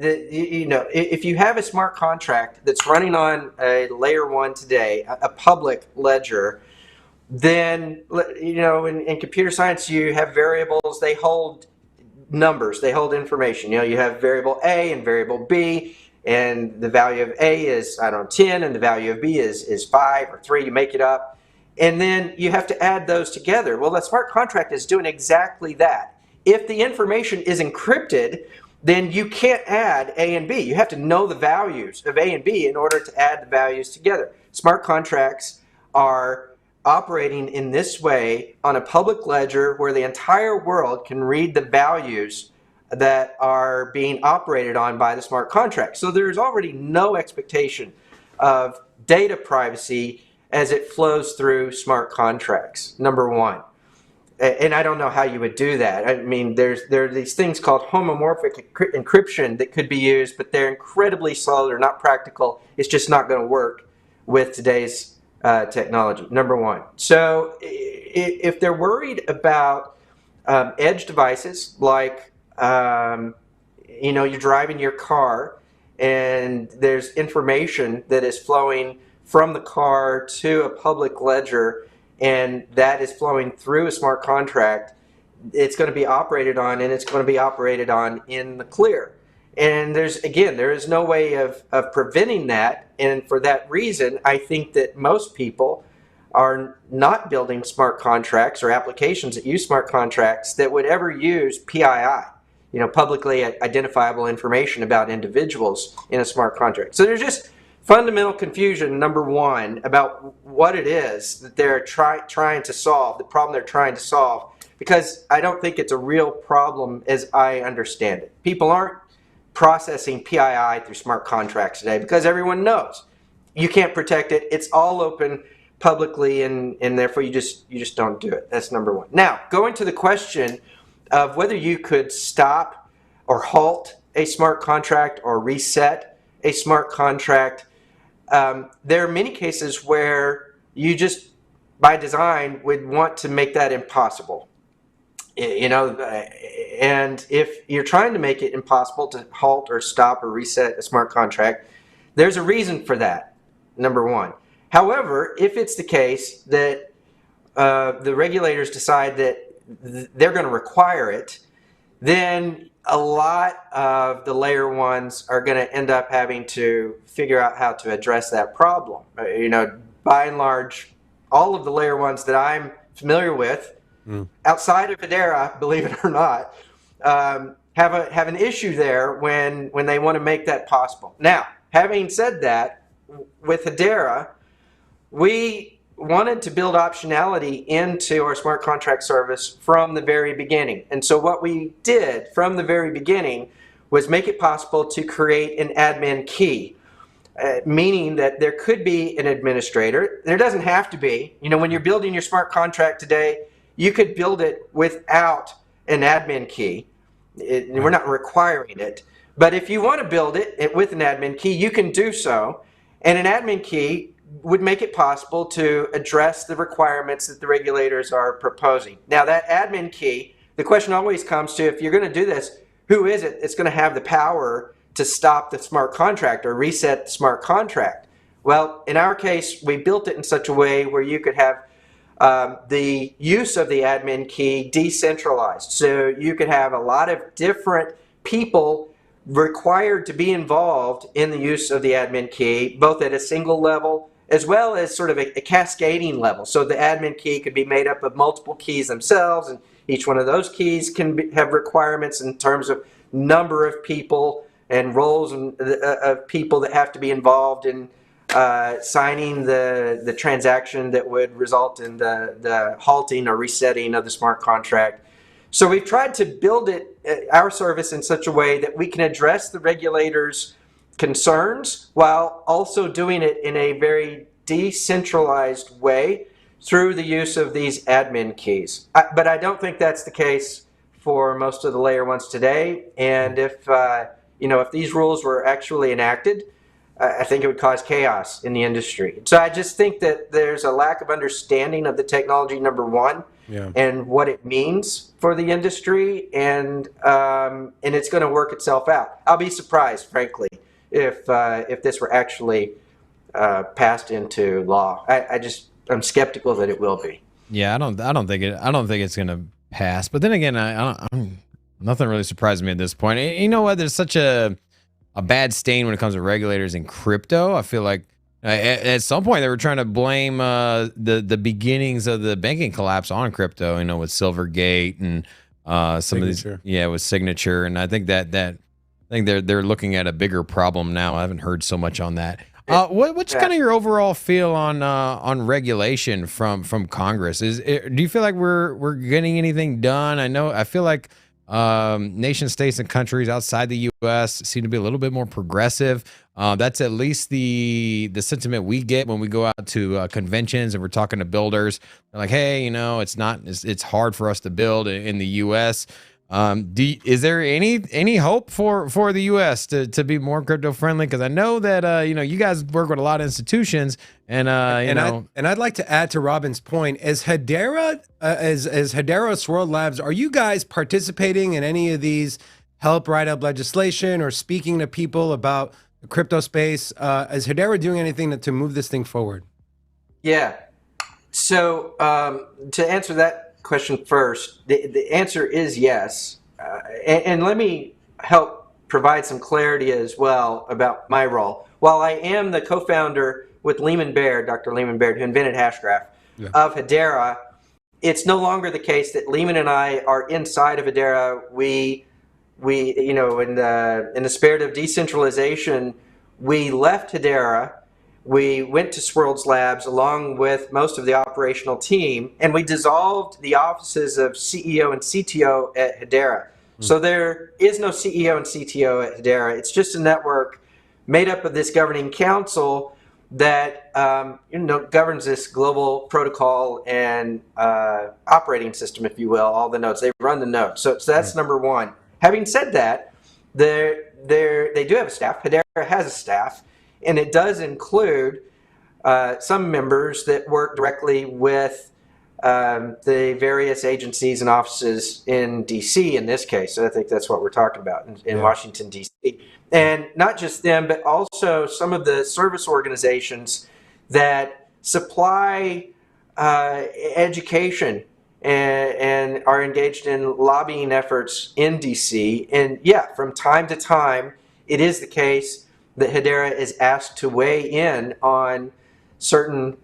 If you have a smart contract that's running on a layer 1 today, a public ledger, then, in computer science, you have variables, they hold numbers, they hold information. You have variable A and variable B, and the value of A is, 10, and the value of B is 5 or 3, you make it up. And then you have to add those together. Well, the smart contract is doing exactly that. If the information is encrypted, then you can't add A and B. You have to know the values of A and B in order to add the values together. Smart contracts are operating in this way on a public ledger where the entire world can read the values that are being operated on by the smart contract. So there's already no expectation of data privacy as it flows through smart contracts, number one. And I don't know how you would do that. I mean, there are these things called homomorphic encryption that could be used, but they're incredibly slow, they're not practical, it's just not going to work with today's technology, number one. So if they're worried about edge devices like, you're driving your car and there's information that is flowing from the car to a public ledger and that is flowing through a smart contract, it's going to be operated on, and it's going to be operated on in the clear. And there is no way of preventing that. And for that reason, I think that most people are not building smart contracts or applications that use smart contracts that would ever use PII, publicly identifiable information about individuals in a smart contract. So there's just fundamental confusion, number one, about what it is that they're trying to solve, the problem they're trying to solve because I don't think it's a real problem as I understand it. People aren't processing PII through smart contracts today because everyone knows you can't protect it. It's all open publicly, and therefore you just don't do it. That's number one. Now, going to the question of whether you could stop or halt a smart contract or reset a smart contract, there are many cases where you just, by design, would want to make that impossible. You know, and if you're trying to make it impossible to halt or stop or reset a smart contract, there's a reason for that, number one. However, if it's the case that the regulators decide that they're going to require it, then a lot of the layer ones are going to end up having to figure out how to address that problem. You know, by and large, all of the layer ones that I'm familiar with, outside of Hedera, believe it or not, have an issue there when they want to make that possible. Now, having said that, with Hedera, we wanted to build optionality into our smart contract service from the very beginning. And so what we did from the very beginning was make it possible to create an admin key, meaning that there could be an administrator. There doesn't have to be. You know, when you're building your smart contract today, you could build it without an admin key. We're not requiring it. But if you want to build it with an admin key, you can do so. And an admin key would make it possible to address the requirements that the regulators are proposing. Now, that admin key, the question always comes to, if you're going to do this, who is it that's going to have the power to stop the smart contract or reset the smart contract? Well, in our case, we built it in such a way where you could have the use of the admin key decentralized. So you could have a lot of different people required to be involved in the use of the admin key, both at a single level as well as sort of a cascading level. So the admin key could be made up of multiple keys themselves, and each one of those keys can have requirements in terms of number of people and roles of people that have to be involved in signing the transaction that would result in the halting or resetting of the smart contract. So we've tried to build our service in such a way that we can address the regulators' concerns while also doing it in a very decentralized way through the use of these admin keys. But I don't think that's the case for most of the layer ones today. And if if these rules were actually enacted, I think it would cause chaos in the industry. So I just think that there's a lack of understanding of the technology, number one, and what it means for the industry, and it's going to work itself out. I'll be surprised, frankly, if this were actually passed into law. I'm skeptical that it will be. Yeah, I don't think it's going to pass. But then again, nothing really surprised me at this point. You know what? There's such a bad stain when it comes to regulators in crypto. I feel like at some point they were trying to blame the beginnings of the banking collapse on crypto. You know, with Silvergate and some Signature. of these, with Signature. And I think that they're looking at a bigger problem now. I haven't heard so much on that. What's kind of your overall feel on regulation from Congress? Do you feel like we're getting anything done? I feel like nation states and countries outside the U.S. seem to be a little bit more progressive. That's at least the sentiment we get when we go out to conventions and we're talking to builders. They're like, hey, it's hard for us to build in the U.S. Is there any hope for the U.S. to be more crypto friendly? Because I know that you guys work with a lot of institutions, and I'd like to add to Robin's point. As Hedera, as Hedera Swirl Labs, are you guys participating in any of these help write up legislation or speaking to people about the crypto space? Is Hedera doing anything to move this thing forward? Yeah. So to answer that question first, the answer is yes. And let me help provide some clarity as well about my role. While I am the co-founder with Lehman Baird, Dr. Lehman Baird, who invented Hashgraph, of Hedera, it's no longer the case that Lehman and I are inside of Hedera. We in the spirit of decentralization, we left Hedera. we went to Swirlds Labs along with most of the operational team, and we dissolved the offices of CEO and CTO at Hedera. So there is no CEO and CTO at Hedera. It's just a network made up of this governing council that governs this global protocol and operating system, if you will, all the nodes. They run the nodes. So that's number one. Having said that, they do have a staff. Hedera has a staff, and it does include some members that work directly with the various agencies and offices in DC in this case. So I think that's what we're talking about in Washington, DC. And not just them, but also some of the service organizations that supply education and are engaged in lobbying efforts in DC. And yeah, from time to time, it is the case that Hedera is asked to weigh in on certain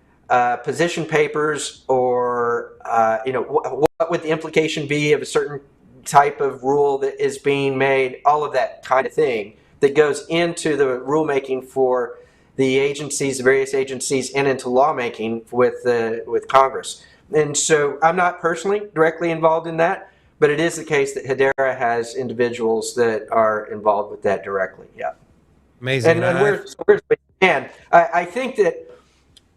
position papers, or what would the implication be of a certain type of rule that is being made, all of that kind of thing that goes into the rulemaking for the agencies, the various agencies, and into lawmaking with Congress. And so I'm not personally directly involved in that, but it is the case that Hedera has individuals that are involved with that directly. Yeah. Amazing. And where's we stand? I think that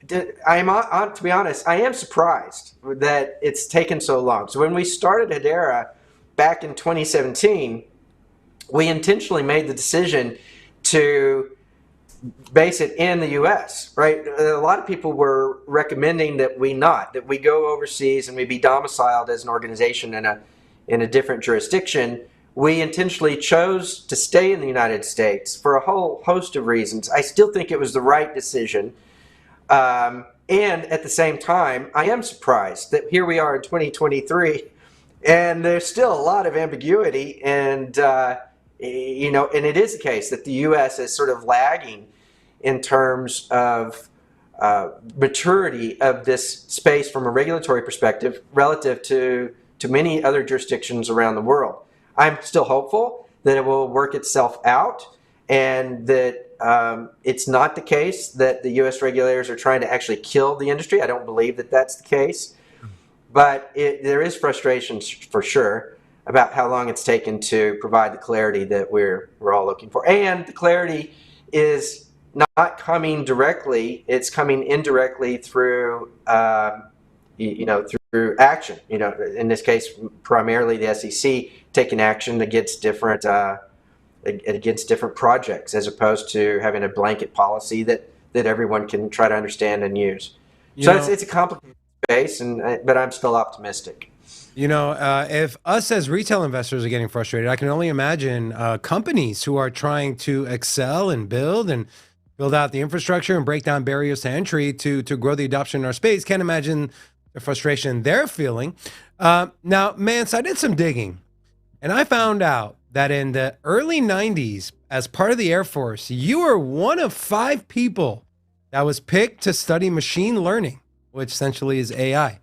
to be honest, I am surprised that it's taken so long. So when we started Hedera back in 2017, we intentionally made the decision to base it in the U.S., right? A lot of people were recommending that we go overseas and we be domiciled as an organization in a different jurisdiction. We intentionally chose to stay in the United States for a whole host of reasons. I still think it was the right decision. And at the same time, I am surprised that here we are in 2023, and there's still a lot of ambiguity, and and it is the case that the U.S. is sort of lagging in terms of maturity of this space from a regulatory perspective relative to many other jurisdictions around the world. I'm still hopeful that it will work itself out, and that it's not the case that the U.S. regulators are trying to actually kill the industry. I don't believe that that's the case. But there is frustration for sure about how long it's taken to provide the clarity that we're all looking for. And the clarity is not coming directly; it's coming indirectly through through action. In this case, primarily the SEC taking action against different projects, as opposed to having a blanket policy that everyone can try to understand and use. It's a complicated space, but I'm still optimistic. If us as retail investors are getting frustrated, I can only imagine companies who are trying to excel and build out the infrastructure and break down barriers to entry to grow the adoption in our space. Can't imagine the frustration they're feeling. Now, Mance, I did some digging, and I found out that in the early 90s, as part of the Air Force, you were one of 5 people that was picked to study machine learning, which essentially is AI.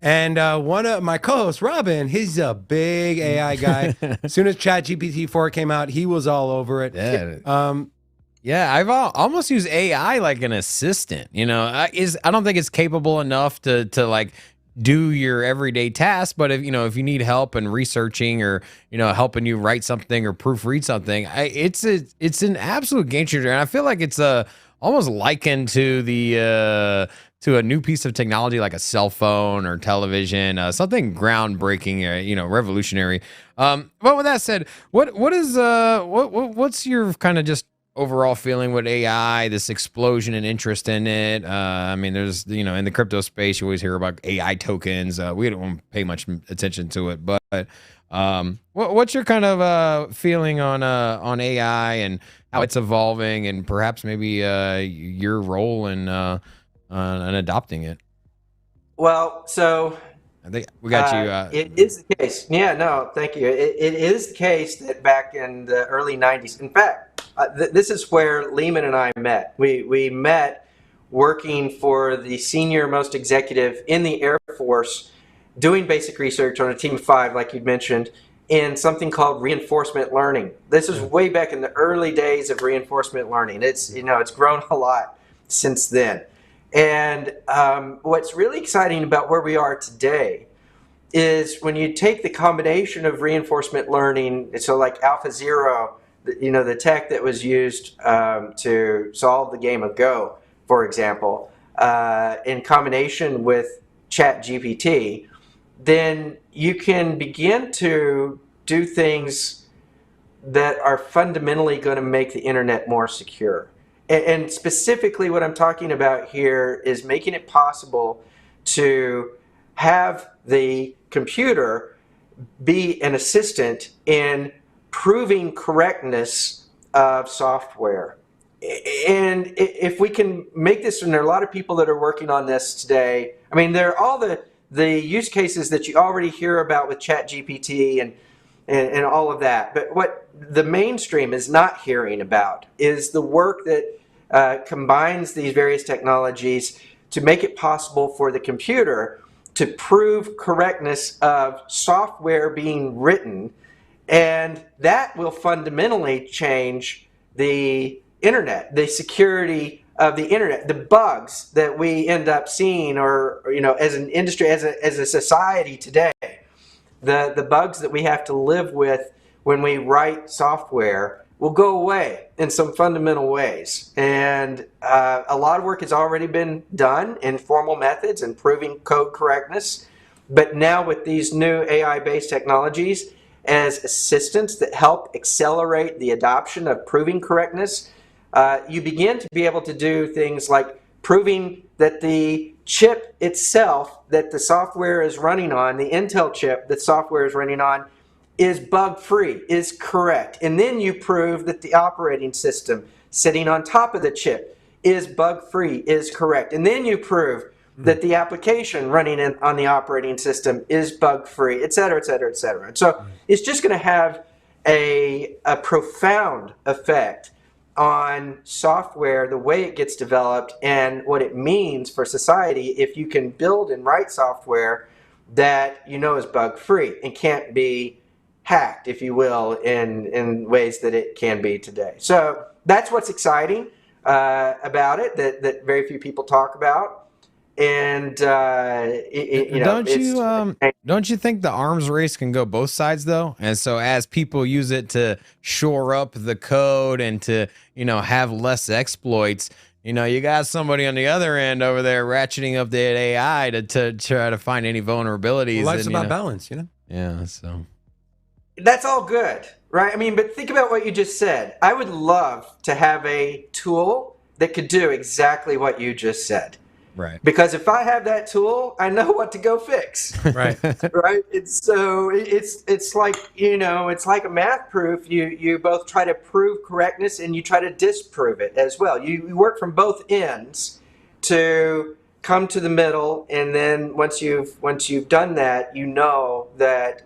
And one of my co-hosts, Robin, he's a big AI guy. As soon as ChatGPT 4 came out, he was all over it. Yeah, I've almost used AI like an assistant. I don't think it's capable enough to like do your everyday tasks, but if you need help in researching, or helping you write something or proofread something, it's an absolute game changer. And I feel like it's almost likened to to a new piece of technology like a cell phone or television, something groundbreaking, revolutionary. But with that said, what's your kind of just overall feeling with AI, this explosion and interest in it? I mean, there's, in the crypto space, you always hear about AI tokens. We don't pay much attention to it, but what's your kind of feeling on AI and how it's evolving, and perhaps maybe your role in adopting it? Well, so I think we got you. It is the case. Yeah, no, thank you. It is the case that back in the early 90s, in fact, this is where Lehman and I met. We met working for the senior most executive in the Air Force, doing basic research on a team of 5, like you'd mentioned, in something called reinforcement learning. This is way back in the early days of reinforcement learning. It's grown a lot since then. And what's really exciting about where we are today is when you take the combination of reinforcement learning, so like AlphaZero, the tech that was used to solve the game of Go, for example, in combination with ChatGPT, then you can begin to do things that are fundamentally going to make the internet more secure. And specifically what I'm talking about here is making it possible to have the computer be an assistant in proving correctness of software. And if we can make this, and there are a lot of people that are working on this today. I mean, there are all the use cases that you already hear about with ChatGPT and all of that. But what the mainstream is not hearing about is the work that combines these various technologies to make it possible for the computer to prove correctness of software being written. And that will fundamentally change the internet, the security of the internet, the bugs that we end up seeing, or as an industry, as a society today, the bugs that we have to live with when we write software will go away in some fundamental ways. And a lot of work has already been done in formal methods and proving code correctness. But now with these new AI-based technologies as assistants that help accelerate the adoption of proving correctness, you begin to be able to do things like proving that the chip itself that the software is running on, the Intel chip that software is running on, is bug-free, is correct. And then you prove that the operating system sitting on top of the chip is bug-free, is correct. And then you prove that the application running on the operating system is bug-free, et cetera, et cetera, et cetera. And so it's just going to have a profound effect on software, the way it gets developed, and what it means for society if you can build and write software that is bug-free and can't be hacked, if you will, in ways that it can be today. So that's what's exciting about it, that very few people talk about. And don't you think the arms race can go both sides though? And so as people use it to shore up the code and to have less exploits, you got somebody on the other end over there ratcheting up the AI to try to find any vulnerabilities. Well, life's about balance, Yeah, so that's all good, right? I mean, but think about what you just said. I would love to have a tool that could do exactly what you just said. Right. Because if I have that tool, I know what to go fix. Right. Right. It's like it's like a math proof. You both try to prove correctness and you try to disprove it as well. You work from both ends to come to the middle, and then once you've done that, that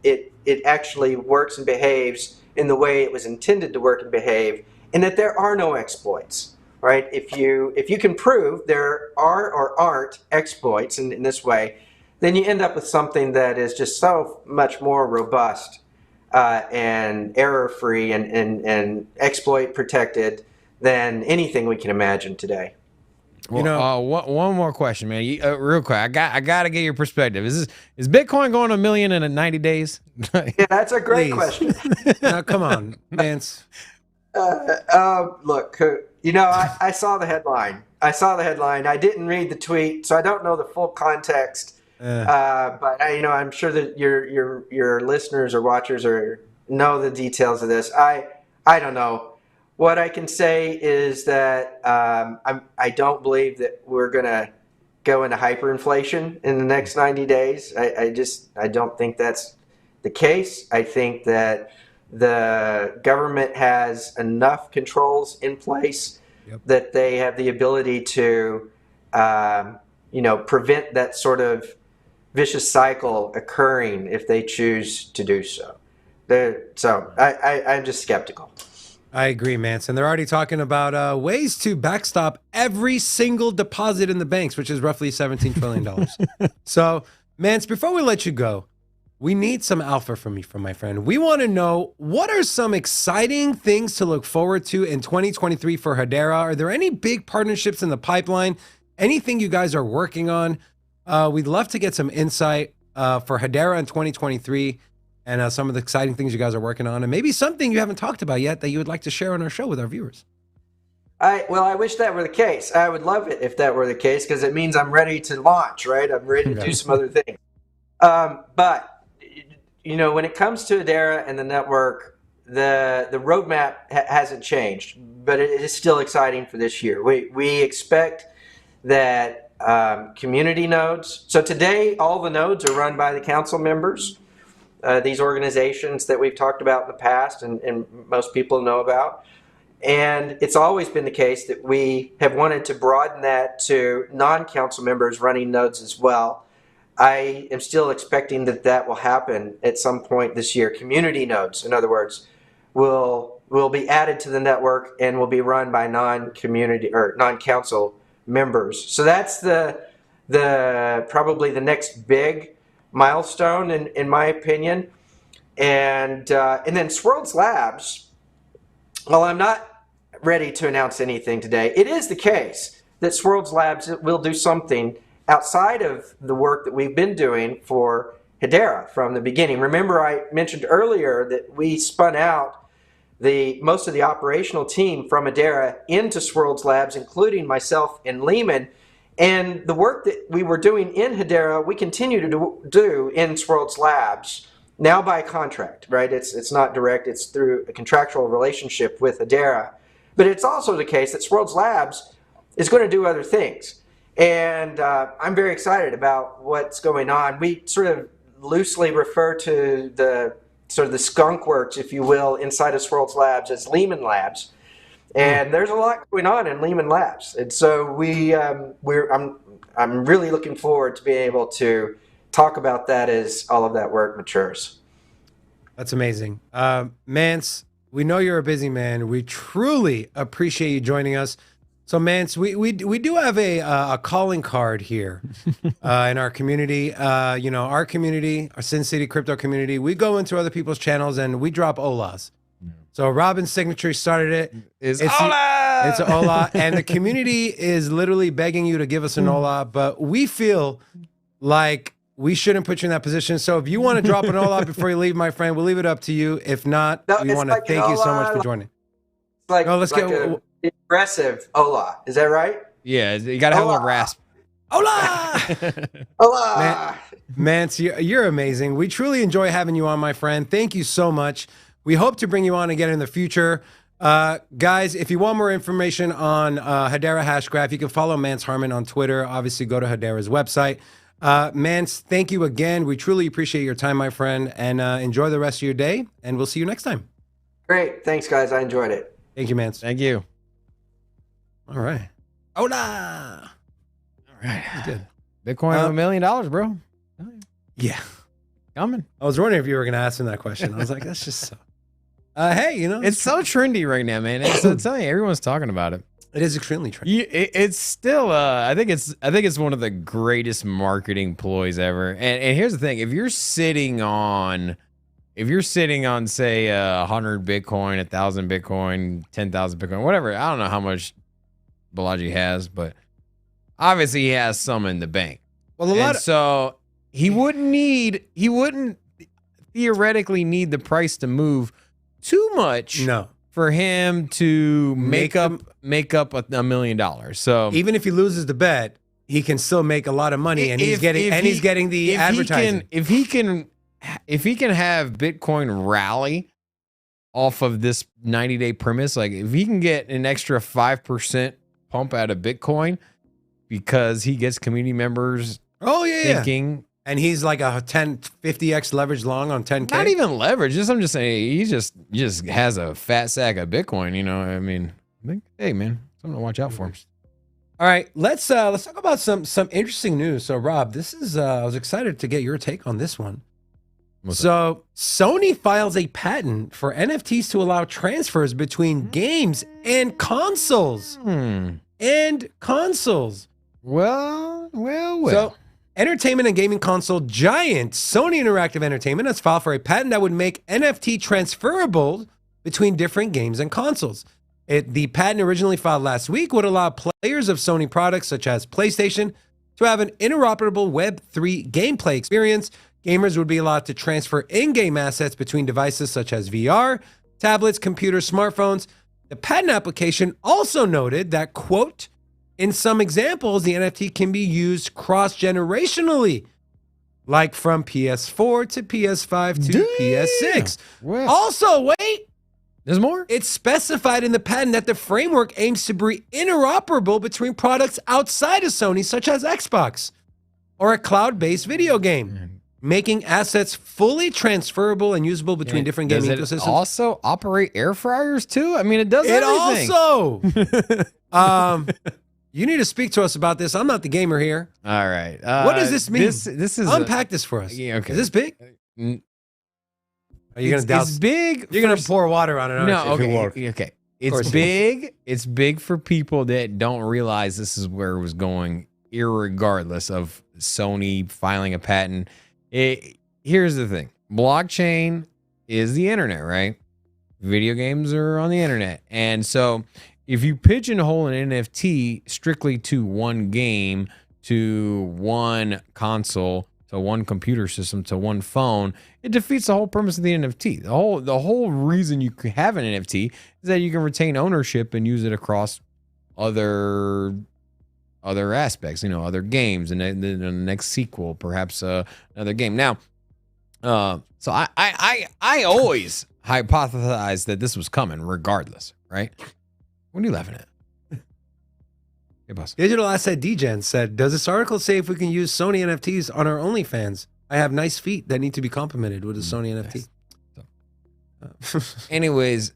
it actually works and behaves in the way it was intended to work and behave, and that there are no exploits. Right? If you can prove there are or aren't exploits in this way, then you end up with something that is just so much more robust and error-free and exploit protected than anything we can imagine today. Well, one more question, man. Real quick, I got to get your perspective. Is Bitcoin going to $1 million in 90 days? Yeah, that's a great question. Now, come on, Mance. Look. I saw the headline. I didn't read the tweet, so I don't know the full context. But I'm sure that your listeners or watchers know the details of this. I don't know. What I can say is that I don't believe that we're going to go into hyperinflation in the next 90 days. I don't think that's the case. I think that the government has enough controls in place that they have the ability to, prevent that sort of vicious cycle occurring if they choose to do so. So I'm just skeptical. I agree, Mance. And they're already talking about ways to backstop every single deposit in the banks, which is roughly $17 trillion. So, Mance, before we let you go, we need some alpha from my friend. We want to know, what are some exciting things to look forward to in 2023 for Hedera? Are there any big partnerships in the pipeline? Anything you guys are working on? We'd love to get some insight for Hedera in 2023 and some of the exciting things you guys are working on, and maybe something you haven't talked about yet that you would like to share on our show with our viewers. Well, I wish that were the case. I would love it if that were the case, because it means I'm ready to launch, right? I'm ready to do some other things. But when it comes to Hedera and the network, the roadmap hasn't changed, but it is still exciting for this year. We expect that community nodes. So today, all the nodes are run by the council members. These organizations that we've talked about in the past and most people know about. And it's always been the case that we have wanted to broaden that to non-council members running nodes as well. I am still expecting that will happen at some point this year. Community nodes, in other words, will be added to the network and will be run by non-community or non-council members. So that's probably the next big milestone in my opinion. And then Swirlds Labs. Well, I'm not ready to announce anything today. It is the case that Swirlds Labs will do something outside of the work that we've been doing for Hedera from the beginning. Remember, I mentioned earlier that we spun out most of the operational team from Hedera into Swirlds Labs, including myself and Lehman. And the work that we were doing in Hedera, we continue to do in Swirlds Labs. Now by contract, right? It's not direct, it's through a contractual relationship with Hedera. But it's also the case that Swirlds Labs is going to do other things. And I'm very excited about what's going on. We sort of loosely refer to the skunk works, if you will, inside of Swirlds Labs as Lehman Labs. And there's a lot going on in Lehman Labs. And so I'm really looking forward to being able to talk about that as all of that work matures. That's amazing. Mance, we know you're a busy man. We truly appreciate you joining us. So Mance, we do have a calling card here in our community. Our community, our Sin City crypto community, we go into other people's channels and we drop Olas. So Robin's Signature started it. It's Ola! It's an Ola. And the community is literally begging you to give us an Ola, but we feel like we shouldn't put you in that position. So if you want to drop an Ola before you leave, my friend, we'll leave it up to you. If not, we want to thank you so much for joining. Let's get aggressive Ola. Is that right? Yeah, you got to have a little rasp. Hola! Hola! Mance, you're amazing. We truly enjoy having you on, my friend. Thank you so much. We hope to bring you on again in the future. Guys, if you want more information on Hedera Hashgraph, you can follow Mance Harmon on Twitter. Obviously, go to Hedera's website. Mance, thank you again. We truly appreciate your time, my friend, and enjoy the rest of your day, and we'll see you next time. Great. Thanks, guys. I enjoyed it. Thank you, Mance. Thank you. All right. Hola! All right. Good. Bitcoin $1 million, bro. Yeah. Coming. I was wondering if you were going to ask him that question. I was like, that's just so... hey, it's so trendy right now, man. I'm telling you, everyone's talking about it. It is extremely trendy. It's still, I think it's one of the greatest marketing ploys ever. And here's the thing: if you're sitting on, say 100 Bitcoin, 1,000 Bitcoin, 10,000 Bitcoin, whatever. I don't know how much Balaji has, but obviously he has some in the bank. Well, so he wouldn't theoretically need the price to move too much for him to make up $1 million. So even if he loses the bet, he can still make a lot of money, and he's getting the advertising. If he can have Bitcoin rally off of this 90-day premise, like if he can get an extra 5% pump out of Bitcoin because he gets community members thinking. And he's like a 50x leverage long on 10K. Not even leverage. I'm just saying he just has a fat sack of Bitcoin. You know, I mean, hey man, something to watch out for. All right, let's talk about some interesting news. So Rob, this is I was excited to get your take on this one. So Sony files a patent for NFTs to allow transfers between games and consoles. Well. So Entertainment and gaming console giant Sony Interactive Entertainment has filed for a patent that would make NFT transferable between different games and consoles. The patent originally filed last week would allow players of Sony products such as PlayStation to have an interoperable Web3 gameplay experience. Gamers would be allowed to transfer in-game assets between devices such as VR, tablets, computers, smartphones. The patent application also noted that, quote, in some examples, the NFT can be used cross-generationally, like from PS4 to PS5 to PS6. Well, Also, wait, there's more? it's specified in the patent that the framework aims to be interoperable between products outside of Sony, such as Xbox, or a cloud-based video game, making assets fully transferable and usable between different gaming Does it ecosystems. also operate air fryers too? I mean, it does It everything. also... you need to speak to us about this. I'm not the gamer here. All right. What does this mean? This is Unpack this for us. Yeah, okay. Is this big? N- Are you going to douse? It's big. You're going to pour water on it, aren't No, you? okay. Okay. course It's it big. It's big for people that don't realize this is where it was going, irregardless of Sony filing a patent. Here's the thing. Blockchain is the internet, right? Video games are on the internet. And so if you pigeonhole an NFT strictly to one game, to one console, to one computer system, to one phone, it defeats the whole premise of the NFT. The whole reason you could have an NFT is that you can retain ownership and use it across other aspects, other games, and then the next sequel, perhaps another game. Now, so I always hypothesized that this was coming, regardless, right? What are you laughing at? Hey, boss. Digital Asset Degen said, does this article say if we can use Sony NFTs on our OnlyFans? I have nice feet that need to be complimented with a Sony NFT. Anyways,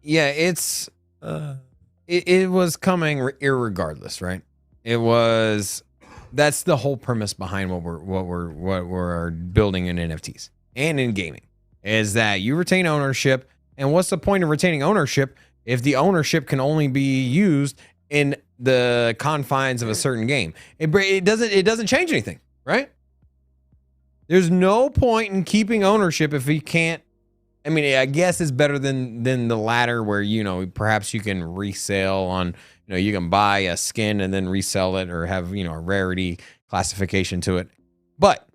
yeah, it's it was coming irregardless, right? That's the whole premise behind what we're building in NFTs and in gaming, is that you retain ownership. And what's the point of retaining ownership if the ownership can only be used in the confines of a certain game? It doesn't change anything, right? There's no point in keeping ownership if you can't. I mean, I guess it's better than the latter, where perhaps you can resell on, you can buy a skin and then resell it, or have a rarity classification to it. But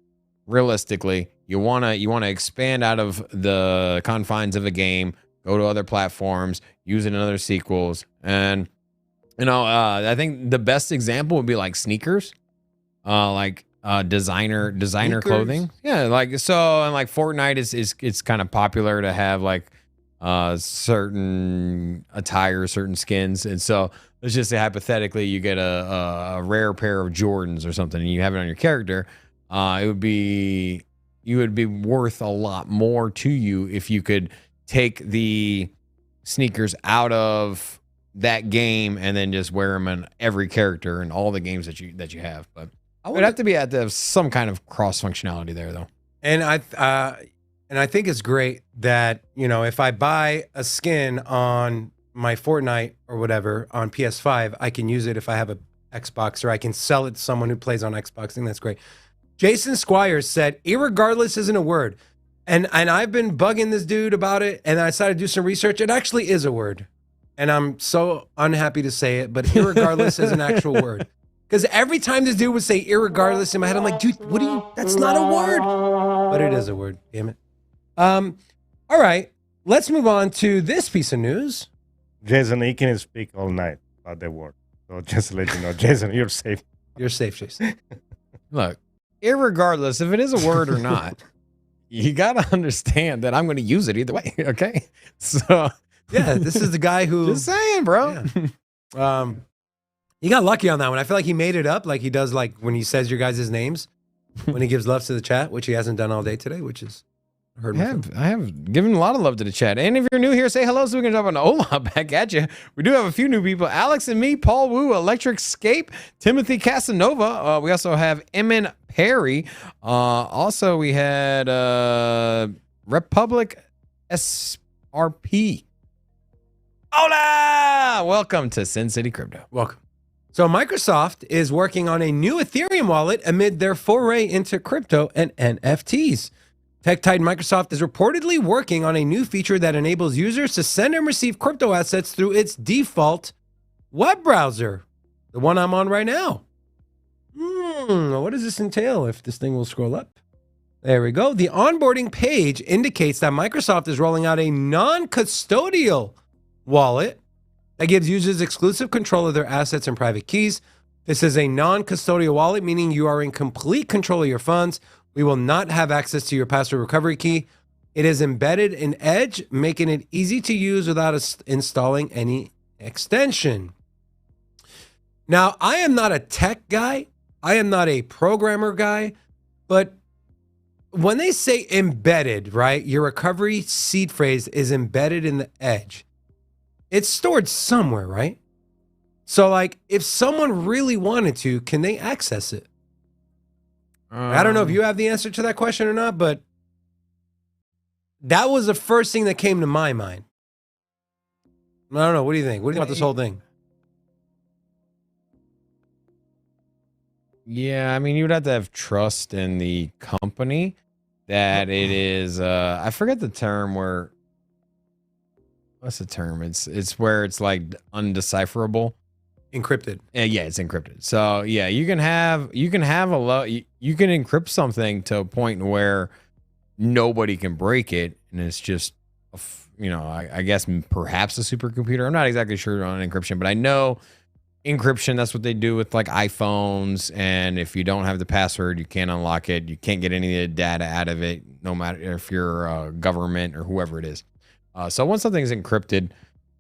realistically, you wanna expand out of the confines of a game, go to other platforms, use it in other sequels, and I think the best example would be like sneakers, designer Sneakers? clothing. Yeah, and Fortnite it's kind of popular to have certain attire, certain skins, and so let's just say hypothetically you get a rare pair of Jordans or something, and you have it on your character. You would be worth a lot more to you if you could take the sneakers out of that game and then just wear them in every character and all the games that you have. But it would have to be at some kind of cross functionality there, though. And I think it's great that, if I buy a skin on my Fortnite or whatever on PS5, I can use it if I have a Xbox, or I can sell it to someone who plays on Xbox. I think that's great. Jason Squires said, irregardless isn't a word. And I've been bugging this dude about it, and I decided to do some research. It actually is a word. And I'm so unhappy to say it, but irregardless is an actual word. Because every time this dude would say irregardless in my head, I'm like, dude, that's not a word. But it is a word, damn it. All right, let's move on to this piece of news. Jason, he can speak all night about that word. So just to let you know, Jason, you're safe. You're safe, Jason. Look, irregardless if it is a word or not, you got to understand that I'm going to use it either way, okay? So, yeah, this is the guy who... Just saying, bro. Yeah. He got lucky on that one. I feel like he made it up like he does when he says your guys' names, when he gives love to the chat, which he hasn't done all day today, which is... I have given a lot of love to the chat. And if you're new here, say hello so we can jump on Ola back at you. We do have a few new people. Alex and me, Paul Wu, Electric Scape, Timothy Casanova. We also have Emin Perry. Also, we had Republic SRP. Hola! Welcome to Sin City Crypto. Welcome. So Microsoft is working on a new Ethereum wallet amid their foray into crypto and NFTs. Tech titan Microsoft is reportedly working on a new feature that enables users to send and receive crypto assets through its default web browser, the one I'm on right now. What does this entail if this thing will scroll up? There we go. The onboarding page indicates that Microsoft is rolling out a non-custodial wallet that gives users exclusive control of their assets and private keys. This is a non-custodial wallet, meaning you are in complete control of your funds. We will not have access to your password recovery key. It is embedded in Edge, making it easy to use without installing any extension. Now, I am not a tech guy. I am not a programmer guy, but when they say embedded, right, your recovery seed phrase is embedded in the Edge. It's stored somewhere, right? So, like, if someone really wanted to, can they access it? I don't know if you have the answer to that question or not, but that was the first thing that came to my mind. I don't know. What do you think? What do you think about this whole thing? Yeah, I mean, you would have to have trust in the company that it is. I forget the term where. What's the term? It's where it's like undecipherable. Encrypted. Yeah, it's encrypted. So yeah, you can have a lot. You can encrypt something to a point where nobody can break it, and it's just, I guess perhaps a supercomputer. I'm not exactly sure on encryption, but I know encryption. That's what they do with like iPhones, and if you don't have the password, you can't unlock it. You can't get any of the data out of it, no matter if you're government or whoever it is. So once something is encrypted,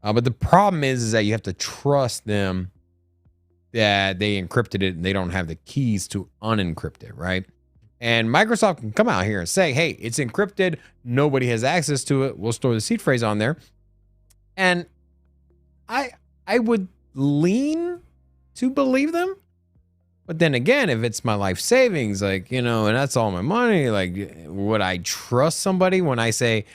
but the problem is that you have to trust them that they encrypted it and they don't have the keys to unencrypt it, right? And Microsoft can come out here and say, hey, it's encrypted. Nobody has access to it. We'll store the seed phrase on there. And I would lean to believe them. But then again, if it's my life savings, like, and that's all my money, like, would I trust somebody when I say,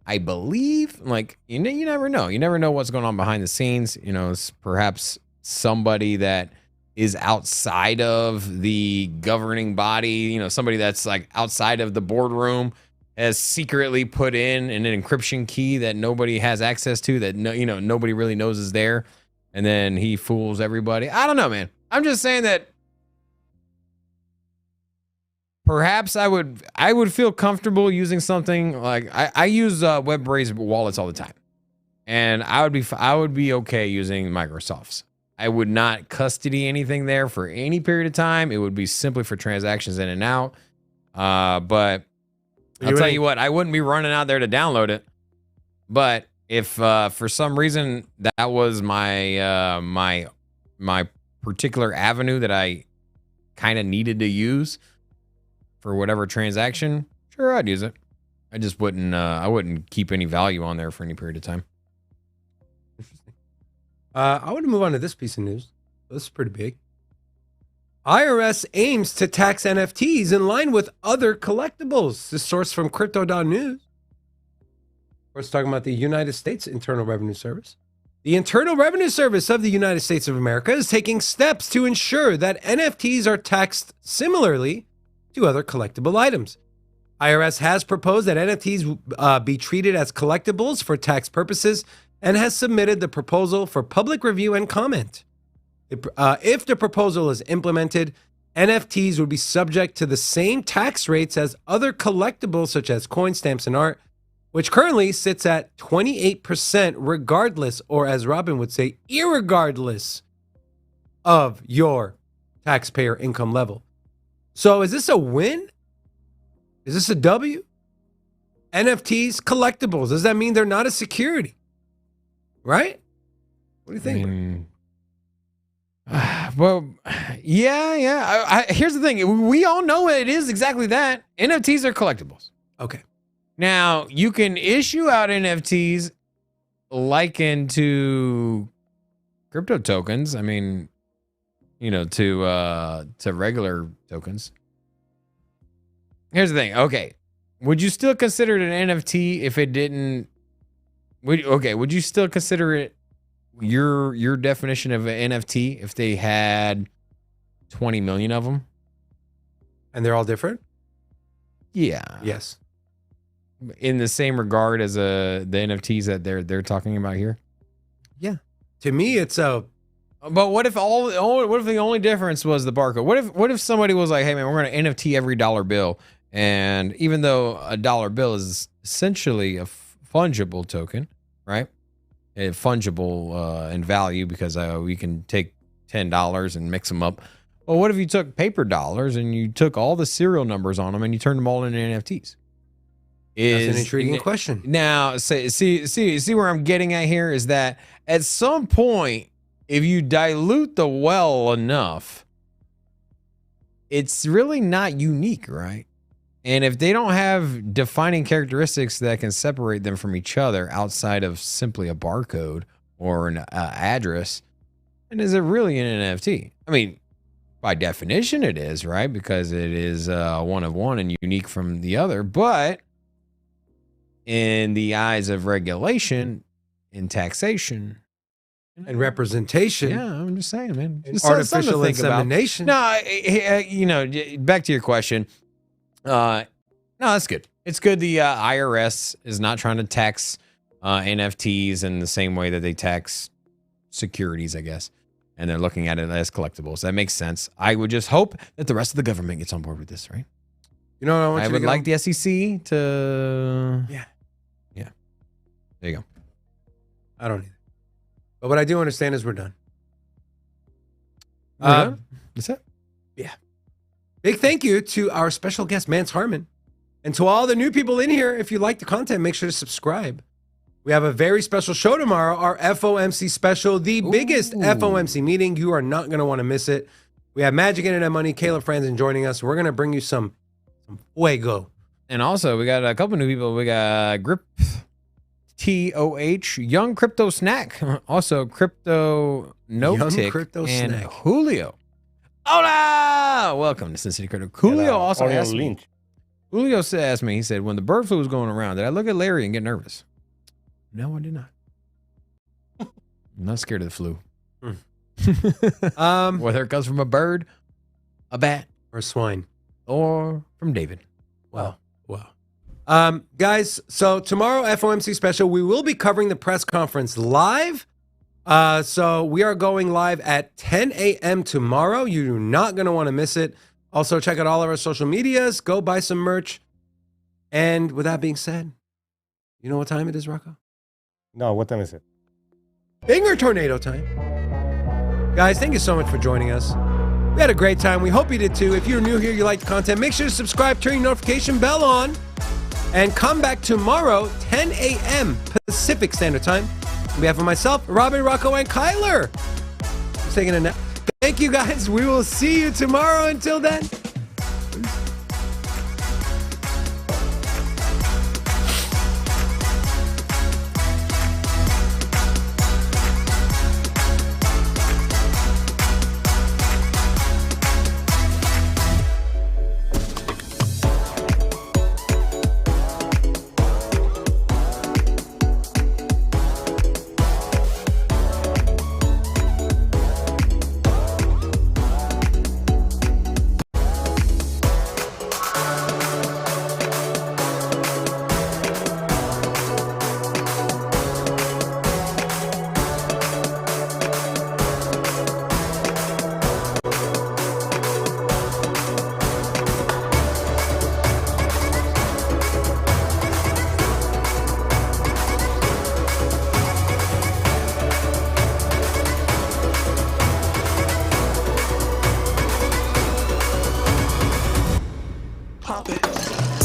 I believe? Like, you never know. You never know what's going on behind the scenes. It's perhaps somebody that is outside of the governing body, somebody that's like outside of the boardroom has secretly put in an encryption key that nobody has access to, that nobody really knows is there. And then he fools everybody. I don't know, man. I'm just saying that perhaps I would feel comfortable using something like I use web-based wallets all the time, and I would be okay using Microsoft's. I would not custody anything there for any period of time. It would be simply for transactions in and out. But I'll tell you what, I wouldn't be running out there to download it. But if for some reason that was my my particular avenue that I kind of needed to use for whatever transaction, sure, I'd use it. I just wouldn't. I wouldn't keep any value on there for any period of time. Interesting. I want to move on to this piece of news. This is pretty big. IRS aims to tax NFTs in line with other collectibles. This source from Crypto.news. Of course, talking about the United States Internal Revenue Service. The Internal Revenue Service of the United States of America is taking steps to ensure that NFTs are taxed similarly to other collectible items. IRS has proposed that NFTs be treated as collectibles for tax purposes and has submitted the proposal for public review and comment. If the proposal is implemented, NFTs would be subject to the same tax rates as other collectibles such as coins, stamps, and art, which currently sits at 28% regardless, or as Robin would say, irregardless of your taxpayer income level. So is this a win? Is this a W? NFTs, collectibles. Does that mean they're not a security? Right? What do you think? Well, yeah. Here's the thing. We all know it is exactly that. NFTs are collectibles. Okay. Now, you can issue out NFTs likened to crypto tokens. I mean, to regular tokens. Here's the thing. Okay. Would you still consider it an NFT if it didn't? Would you still consider it your definition of an NFT, if they had 20 million of them, And they're all different? yeah, Yes. in the same regard as the NFTs that they're talking about here. To me, it's a But what if what if the only difference was the barcode? What if somebody was like, hey man, we're going to NFT every dollar bill, and even though a dollar bill is essentially a fungible token, right? Fungible in value because we can take $10 and mix them up. Well, what if you took paper dollars and you took all the serial numbers on them and you turned them all into NFTs? That's an intriguing question. Now, see where I'm getting at here is that at some point, if you dilute the well enough, it's really not unique, right? And if they don't have defining characteristics that can separate them from each other outside of simply a barcode or an address, then is it really an NFT? I mean, by definition, it is, right? Because it is one of one and unique from the other. But in the eyes of regulation, in taxation, And representation. yeah, I'm just saying, man. And It's something artificial to think about. insemination. No, back to your question. No, that's good. It's good the IRS is not trying to tax NFTs in the same way that they tax securities, I guess. And they're looking at it as collectibles. That makes sense. I would just hope that the rest of the government gets on board with this, right? You know what I want I you would to like the SEC to... Yeah. There you go. I don't either. But what I do understand is we're done. We're done? That's it? Big thank you to our special guest, Mance Harmon. And to all the new people in here, if you like the content, make sure to subscribe. We have a very special show tomorrow, our FOMC special, the biggest FOMC meeting. You are not going to want to miss it. We have Magic Internet Money, Caleb Franzen joining us. We're going to bring you some fuego. And also, we got a couple new people. We got Grip TOH, Young Crypto Snack, also Crypto Notic, Crypto and Snack. Julio. Hola! Welcome to Sin City Crypto. Julio also asked me. Julio asked me, he said, when the bird flu was going around, did I look at Larry and get nervous? No, I did not. I'm not scared of the flu. Whether it comes from a bird, a bat, Or swine. or from David. Wow. Guys, so tomorrow, FOMC special, we will be covering the press conference live. So we are going live at 10 a.m. tomorrow. You're not going to want to miss it. Also, check out all of our social medias. Go buy some merch. And with that being said, you know what time it is, Rocco? No, what time is it? Finger tornado time. Guys, thank you so much for joining us. We had a great time. We hope you did too. If you're new here, you like the content, make sure to subscribe, turn your notification bell on, and come back tomorrow, 10 a.m. Pacific Standard Time. On behalf of myself, Robin, Rocco, and Kyler, I'm taking a nap. Thank you, guys. We will see you tomorrow. Until then. Pop it.